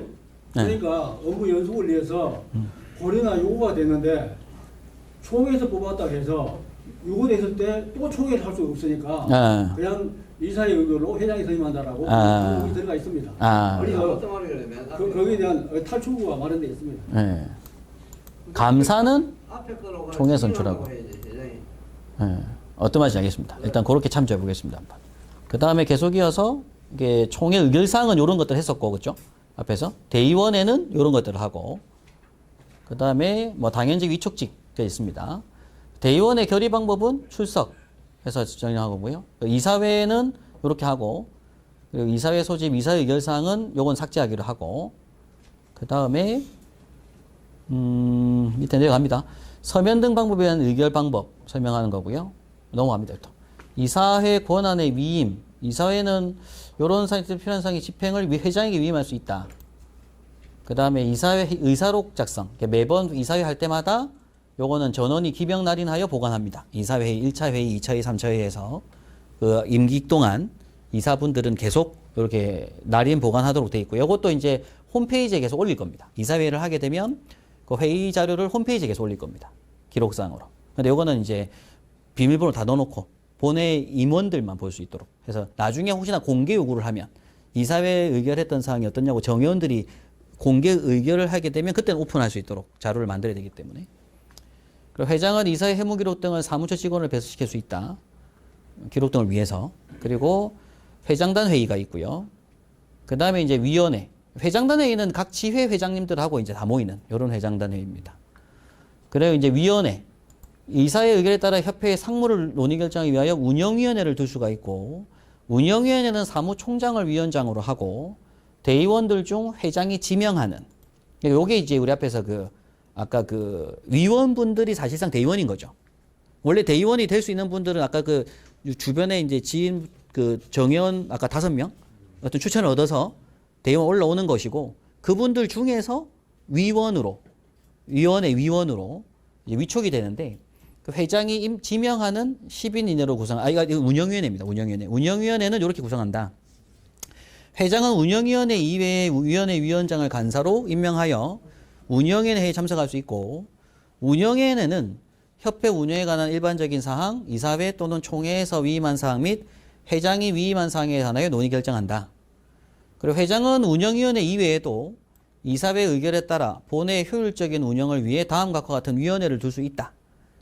그러니까 업무 연속을 위해서 고려나 요구가 됐는데 총회에서 뽑았다 해서 요구됐을 때 또 총회를 할 수 없으니까 그냥 이사의 의결로 회장이 선임한다라고 여기 들어가 있습니다. 그래서 거기에 대한 탈출구가 마련되어 있습니다. 네. 감사는 총회 선출하고. 네. 어떤 말인지 알겠습니다. 일단 그렇게 참조해 보겠습니다. 그 다음에 계속 이어서 이게 총회 의결사항은 이런 것들 했었고, 그죠? 앞에서 대의원에는 이런 것들을 하고, 그 다음에 뭐 당연직 위촉직가 있습니다. 대의원의 결의 방법은 출석해서 정리하고요. 이사회는 이렇게 하고, 그리고 이사회 소집 이사 의결사항은 요건 삭제하기로 하고, 그 다음에 밑에 내려갑니다. 서면 등 방법에 대한 의결 방법 설명하는 거고요. 넘어갑니다. 또 이사회 권한의 위임 이사회는 이런 사항들 필요한 사항의 집행을 회장에게 위임할 수 있다. 그 다음에 이사회 의사록 작성. 매번 이사회 할 때마다 요거는 전원이 기명 날인하여 보관합니다. 이사회의 1차 회의, 2차 회의, 3차 회의에서 그 임기 동안 이사분들은 계속 이렇게 날인 보관하도록 돼 있고, 이것도 이제 홈페이지에 계속 올릴 겁니다. 이사회를 하게 되면 그 회의 자료를 홈페이지에 계속 올릴 겁니다. 기록상으로. 근데 요거는 이제 비밀번호 다 넣어놓고 본회 임원들만 볼 수 있도록 해서 나중에 혹시나 공개 요구를 하면 이사회에 의결했던 사항이 어떠냐고 정의원들이 공개 의결을 하게 되면 그때는 오픈할 수 있도록 자료를 만들어야 되기 때문에. 그리고 회장은 이사회 회무 기록 등을 사무처 직원을 배수시킬 수 있다. 기록 등을 위해서. 그리고 회장단 회의가 있고요. 그 다음에 이제 위원회. 회장단 회의는 각 지회 회장님들하고 이제 다 모이는 이런 회장단 회의입니다. 그리고 이제 위원회. 이사회 의결에 따라 협회의 상무를 논의 결정하기 위하여 운영위원회를 둘 수가 있고, 운영위원회는 사무총장을 위원장으로 하고, 대의원들 중 회장이 지명하는. 요게 이제 우리 앞에서 아까 위원분들이 사실상 대의원인 거죠. 원래 대의원이 될 수 있는 분들은 아까 주변에 이제 지인 정의원 아까 5명 어떤 추천을 얻어서 대의원 올라오는 것이고, 그분들 중에서 위원회 위원으로 이제 위촉이 되는데, 그 회장이 지명하는 10인 이내로 이거 운영위원회입니다. 운영위원회는 이렇게 구성한다. 회장은 운영위원회 이외의 위원회 위원장을 간사로 임명하여 운영위원회 회의에 참석할 수 있고, 운영위원회는 협회 운영에 관한 일반적인 사항, 이사회 또는 총회에서 위임한 사항 및 회장이 위임한 사항에 관하여 논의 결정한다. 그리고 회장은 운영위원회 이외에도 이사회 의결에 따라 본회의 효율적인 운영을 위해 다음과 같은 위원회를 둘 수 있다.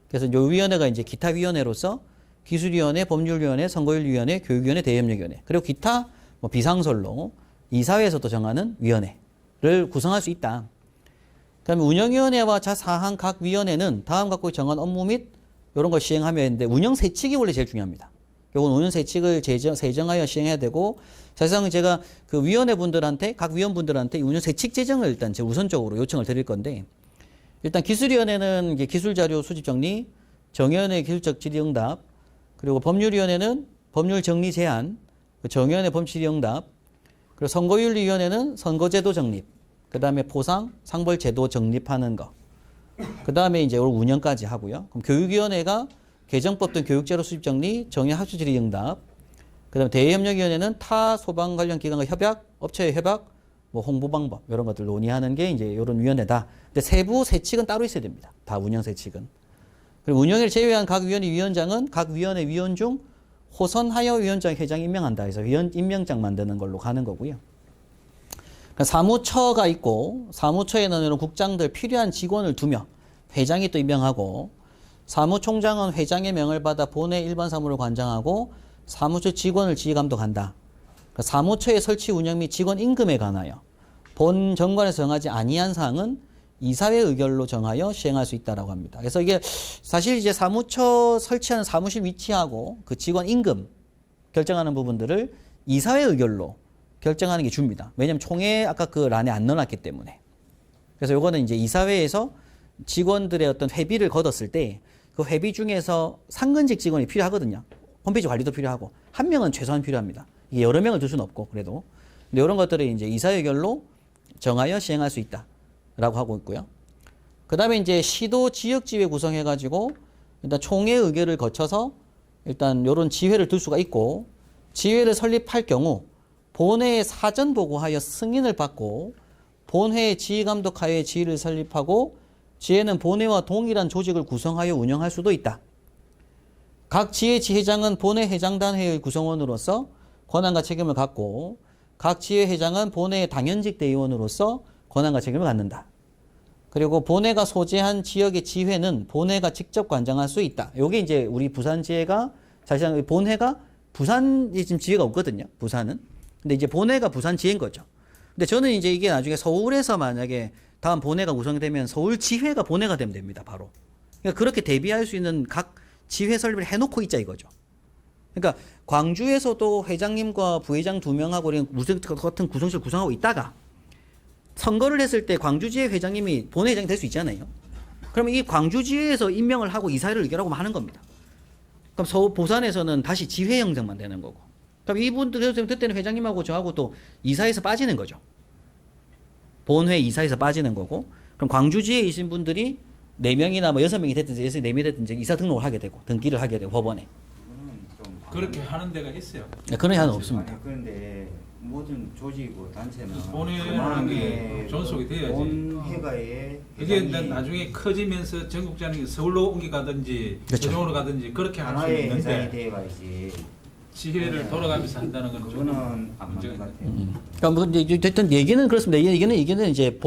그래서 이 위원회가 이제 기타 위원회로서 기술위원회, 법률위원회, 선거율위원회, 교육위원회, 대협력위원회, 그리고 기타 비상설로 이사회에서도 정하는 위원회를 구성할 수 있다. 그다음에 운영위원회와 자사항 각 위원회는 다음 각각 정한 업무 및 이런 걸 시행하며 했는데, 운영 세칙이 원래 제일 중요합니다. 요건 운영 세칙을 제정하여 시행해야 되고, 사실상 제가 그 위원회 분들한테, 각 위원분들한테 운영 세칙 제정을 일단 제 우선적으로 요청을 드릴 건데, 일단 기술위원회는 이제 기술자료 수집 정리, 정의원회 기술적 질의응답, 그리고 법률위원회는 법률 정리 제안, 정의원회 범실의응답, 그리고 선거윤리위원회는 선거제도 정립, 그 다음에 포상, 상벌제도 정립하는 거, 그 다음에 이제 운영까지 하고요. 그럼 교육위원회가 개정법 등 교육자료 수집 정리, 정의 학술 질의응답, 그 다음에 대외협력위원회는 타 소방 관련 기관과 협약, 업체의 협약, 홍보 방법 이런 것들 논의하는 게 이제 이런 위원회다. 근데 세부 세칙은 따로 있어야 됩니다. 다 운영 세칙은. 그리고 운영을 제외한 각 위원회 위원장은 각 위원회 위원 중 호선하여 위원장 회장 임명한다 해서 위원 임명장 만드는 걸로 가는 거고요. 그러니까 사무처가 있고, 사무처에는 이런 국장들 필요한 직원을 두며 회장이 또 임명하고, 사무총장은 회장의 명을 받아 본회 일반 사무를 관장하고 사무처 직원을 지휘 감독한다. 그러니까 사무처의 설치 운영 및 직원 임금에 관하여 본 정관에서 정하지 아니한 사항은 이사회 의결로 정하여 시행할 수 있다라고 합니다. 그래서 이게 사실 이제 사무처 설치하는 사무실 위치하고 그 직원 임금 결정하는 부분들을 이사회 의결로 결정하는 게 줍니다. 왜냐하면 총회 아까 그 란에 안 넣어놨기 때문에. 그래서 요거는 이제 이사회에서 직원들의 어떤 회비를 걷었을 때 그 회비 중에서 상근직 직원이 필요하거든요. 홈페이지 관리도 필요하고, 한 명은 최소한 필요합니다. 이게 여러 명을 둘 수는 없고, 그래도. 근데 이런 것들을 이제 이사회 의결로 정하여 시행할 수 있다라고 하고 있고요. 그 다음에 이제 시도 지역지회 구성해가지고 일단 총회 의결을 거쳐서 일단 이런 지회를 둘 수가 있고, 지회를 설립할 경우 본회에 사전 보고하여 승인을 받고 본회의 지휘감독하에 지휘를 설립하고, 지회는 본회와 동일한 조직을 구성하여 운영할 수도 있다. 각 지회 지회장은 본회 회장단회의 구성원으로서 권한과 책임을 갖고, 각 지회 회장은 본회의 당연직 대의원으로서 권한과 책임을 갖는다. 그리고 본회가 소재한 지역의 지회는 본회가 직접 관장할 수 있다. 요게 이제 우리 부산 지회가 사실상 본회가 부산이 지금 지회가 없거든요. 부산은. 근데 이제 본회가 부산 지회인 거죠. 근데 저는 이제 이게 나중에 서울에서 만약에 다음 본회가 구성되면 서울 지회가 본회가 되면 됩니다. 바로. 그러니까 그렇게 대비할 수 있는 각 지회 설립을 해놓고 있자 이거죠. 그러니까 광주에서도 회장님과 부회장 2명하고 무슨 같은 구성실 구성하고 있다가 선거를 했을 때 광주지회 회장님이 본회장이 될 수 있잖아요. 그러면 이 광주지회에서 임명을 하고 이사회를 의결하고 하는 겁니다. 그럼 부산에서는 다시 지회 형성만 되는 거고. 그럼 이분들 그때는 회장님하고 저하고 또 이사에서 빠지는 거죠. 본회 이사에서 빠지는 거고, 그럼 광주지에 계신 분들이 4명이나 뭐 6명이 됐든지 4명이 됐든지 이사 등록을 하게 되고 등기를 하게 되고 법원에. 그거는 좀 그렇게 하는 데가 있어요. 네, 그런 한은 없습니다. 아니, 그런데 모든 조직이고 단체는 본회라는 게 존속이 돼야지. 본회가에 이게 회장이 나중에 커지면서 전국장이 서울로 옮겨가든지 그렇죠. 서종으로 가든지 그렇게 할 수 하나의 회장이 있는데 돼야지. 지혜를 돌아가면서 한다는 건 그거는 좀 안 문제가 맞는 것 있네. 같아요. 그러니까 뭐 이제 어쨌든 얘기는 그렇습니다. 얘기는 이제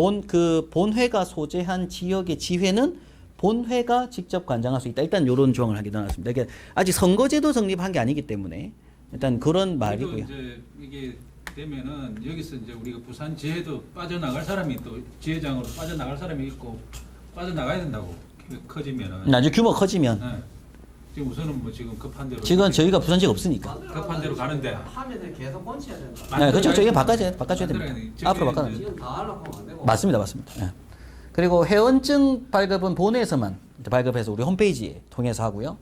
본회가 소재한 지역의 지회는 본회가 직접 관장할 수 있다. 일단 이런 조항을 하게 되었습니다. 그러니까 아직 선거제도 성립한 게 아니기 때문에 일단 그런 말이고요. 그리고 이제 이게 되면은 여기서 이제 우리가 부산 지혜도 빠져나갈 사람이 또 지회장으로 빠져나갈 사람이 있고 빠져나가야 된다고 커지면은. 나중에 규모 커지면 네. 지금 우선은 뭐 지금 급한 대로 지금 저희가 부산지가 없으니까. 급한 대로 가는데. 하면서 계속 번쳐야 된다. 네, 그렇죠. 저희가 만들어야 바꿔줘야 됩니다. 만들어야 돼. 앞으로 저기 바꿔야 이제 됩니다. 지금 다 하려고 하면 안 되고. 맞습니다. 예. 그리고 회원증 발급은 본회에서만 발급해서 우리 홈페이지에 통해서 하고요.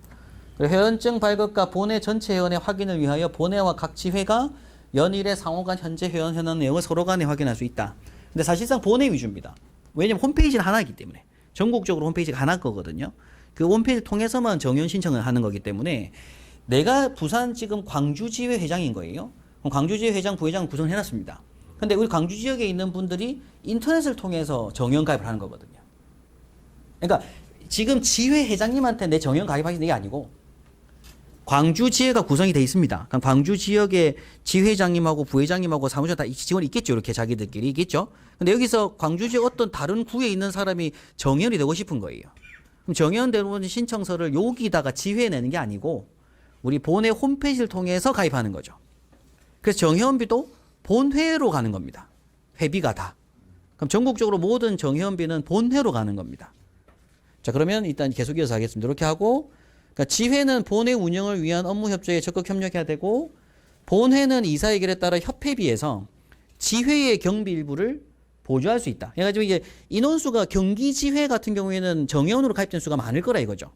그리고 회원증 발급과 본회 전체 회원의 확인을 위하여 본회와 각 지회가 연일에 상호간 현재 회원 현황 내용을 서로 간에 확인할 수 있다. 근데 사실상 본회 위주입니다. 왜냐면 홈페이지는 하나이기 때문에. 전국적으로 홈페이지가 하나 거거든요. 그 홈페이지 통해서만 정연 신청을 하는 거기 때문에 내가 부산 지금 광주지회 회장인 거예요. 그럼 광주지회 회장, 부회장 구성을 해놨습니다. 근데 우리 광주 지역에 있는 분들이 인터넷을 통해서 정연 가입을 하는 거거든요. 그러니까 지금 지회 회장님한테 내 정연 가입하시는 게 아니고 광주 지회가 구성이 돼 있습니다. 그럼 광주 지역의 지회장님하고 부회장님하고 사무실 다 직원이 있겠죠. 이렇게 자기들끼리 있겠죠. 근데 여기서 광주 지역 어떤 다른 구에 있는 사람이 정연이 되고 싶은 거예요. 그럼 정연되는 신청서를 여기다가 지회에 내는 게 아니고 우리 본회 홈페이지를 통해서 가입하는 거죠. 그래서 정회원비도 본회로 가는 겁니다. 회비가 다. 그럼 전국적으로 모든 정회원비는 본회로 가는 겁니다. 자, 그러면 일단 계속 이어서 하겠습니다. 이렇게 하고, 그러니까 지회는 본회 운영을 위한 업무 협조에 적극 협력해야 되고, 본회는 이사 의결에 따라 협회비에서 지회의 경비 일부를 보조할 수 있다. 그래가지고 이제 인원수가 경기지회 같은 경우에는 정회원으로 가입된 수가 많을 거라 이거죠.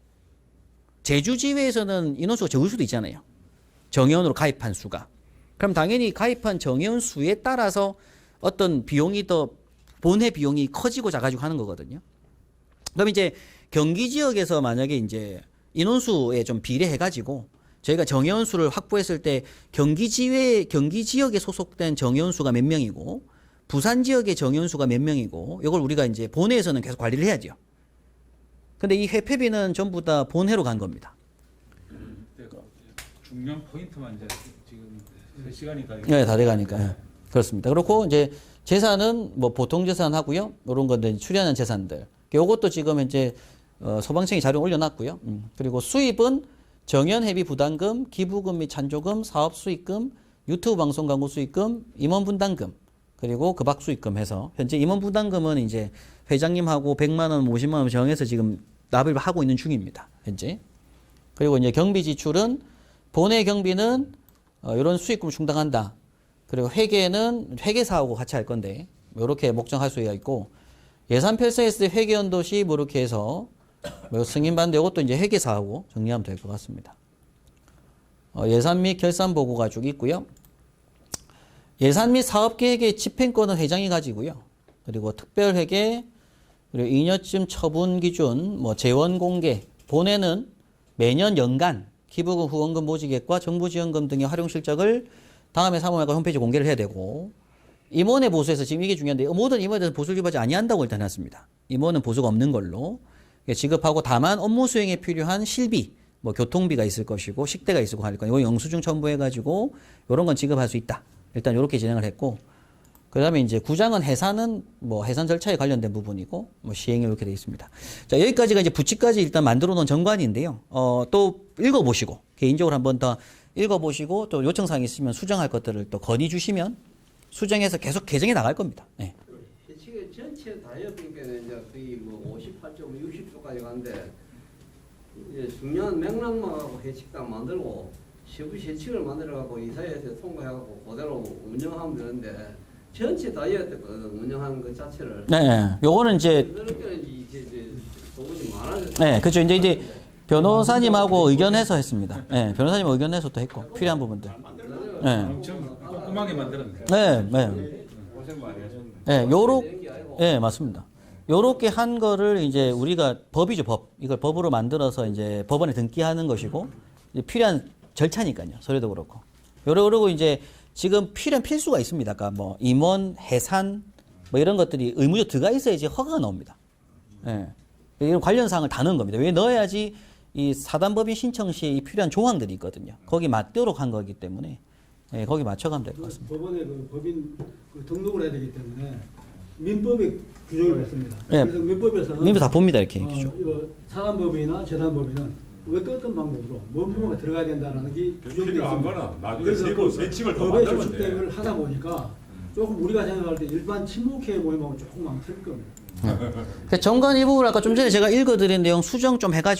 제주지회에서는 인원수가 적을 수도 있잖아요. 정회원으로 가입한 수가. 그럼 당연히 가입한 정회원 수에 따라서 어떤 비용이 더 본회 비용이 커지고 작아지고 하는 거거든요. 그럼 이제 경기 지역에서 만약에 이제 인원수에 좀 비례해가지고 저희가 정회원 수를 확보했을 때 경기 지역에 소속된 정회원 수가 몇 명이고 부산 지역의 정회원 수가 몇 명이고 이걸 우리가 이제 본회에서는 계속 관리를 해야죠. 근데 이 회폐비는 전부 다 본회로 간 겁니다. 중요한 포인트만 이제 지금 3시간이 다 네, 다 돼가니까. 예. 그렇습니다. 그렇고 이제 재산은 뭐 보통 재산 하고요. 이런 건데 출연한 재산들. 요것도 지금 이제 소방청이 자료 올려놨고요. 그리고 수입은 정연회비 부담금, 기부금 및 찬조금, 사업수익금, 유튜브 방송 광고 수익금, 임원분담금, 그리고 그박 수익금 해서 현재 임원분담금은 이제 회장님하고 100만 원, 50만 원 정해서 지금 납입을 하고 있는 중입니다. 현재. 그리고 이제 경비 지출은 본회 경비는 이런 수익금을 충당한다. 그리고 회계는 회계사하고 같이 할 건데 이렇게 목정할 수가 있고 예산 편성했을 때 회계연도 시 뭐 이렇게 해서 뭐 승인받는데 이것도 이제 회계사하고 정리하면 될 것 같습니다. 예산 및 결산 보고가 쭉 있고요. 예산 및 사업계획의 집행권은 회장이 가지고요. 그리고 특별회계, 그리고 2년쯤 처분 기준, 뭐 재원 공개, 본회는 매년 연간 기부금, 후원금 모집액과 정부지원금 등의 활용 실적을 다음에 사무회가 홈페이지 공개를 해야 되고 임원의 보수에서 지금 이게 중요한데 모든 임원에 대해서 보수를 지급하지 아니한다고 일단 했습니다. 임원은 보수가 없는 걸로 지급하고 다만 업무 수행에 필요한 실비, 뭐 교통비가 있을 것이고 식대가 있을 거 할 거니까 이거 영수증 첨부해가지고 이런 건 지급할 수 있다. 일단 이렇게 진행을 했고 그다음에 이제 구장은 해산은 뭐 해산 절차에 관련된 부분이고 뭐 시행이 이렇게 되어 있습니다. 자 여기까지가 이제 부칙까지 일단 만들어 놓은 정관인데요. 또 읽어보시고 개인적으로 한번 더 읽어보시고 또 요청사항이 있으면 수정할 것들을 또 건의 주시면 수정해서 계속 개정해 나갈 겁니다. 네. 해치가 전체 다 해보니까 이제 거의 뭐 58조, 60조까지 가는데 이제 중요한 맥락만하고 해칙당 만들고 세부 해칙을 만들어갖고 이사회에서 통과해갖고 그대로 운영하면 되는데 전체 다이어트거든 운영하는 것 자체를. 네. 요거는 이제 그렇게 이제 도움이 많아졌어요. 네, 그렇죠. 이제 변호사님하고 의견해서 했습니다. 네, 변호사님 의견해서 또 했고 필요한 부분들. 만들어요. 네. 엄청 꼼꼼하게 만들었네. 네, 네. 고생 많이 하셨네. 네, 네, 맞습니다. 요렇게 한 거를 이제 우리가 법이죠, 법. 이걸 법으로 만들어서 이제 법원에 등기하는 것이고, 이제 필요한 절차니까요. 서류도 그렇고. 그리고 이제 지금 필요한 필수가 있습니다. 아까 뭐 임원, 해산, 뭐 이런 것들이 의무적으로 들어가 있어야지 허가가 나옵니다. 예. 이런 관련 사항을 다 넣은 겁니다. 왜 넣어야지 이 사단법인 신청 시에 이 필요한 조항들이 있거든요. 거기 맞도록 한 거기 때문에, 예, 거기 맞춰가면 될 것 같습니다. 법원에 그 법인 그 등록을 해야 되기 때문에 민법에 규정을 했습니다. 예. 그래서 민법에서는 님도 다 봅니다, 이렇게. 이거 사단법인이나 재단법인은 어떤 방법으로 뭔 부분가 들어가야 된다는 게 규정되어 필요한 있습니다. 거는 나중에 그래서 세고 세칙을 더 법에 만들면 저축된 돼. 걸 하다 보니까 조금 우리가 생각할 때 일반 친목회 모임하고 조금 망칠 겁니다. 그 정관 이 부분 아까 좀 전에 제가 읽어드린 내용 수정 좀 해가지고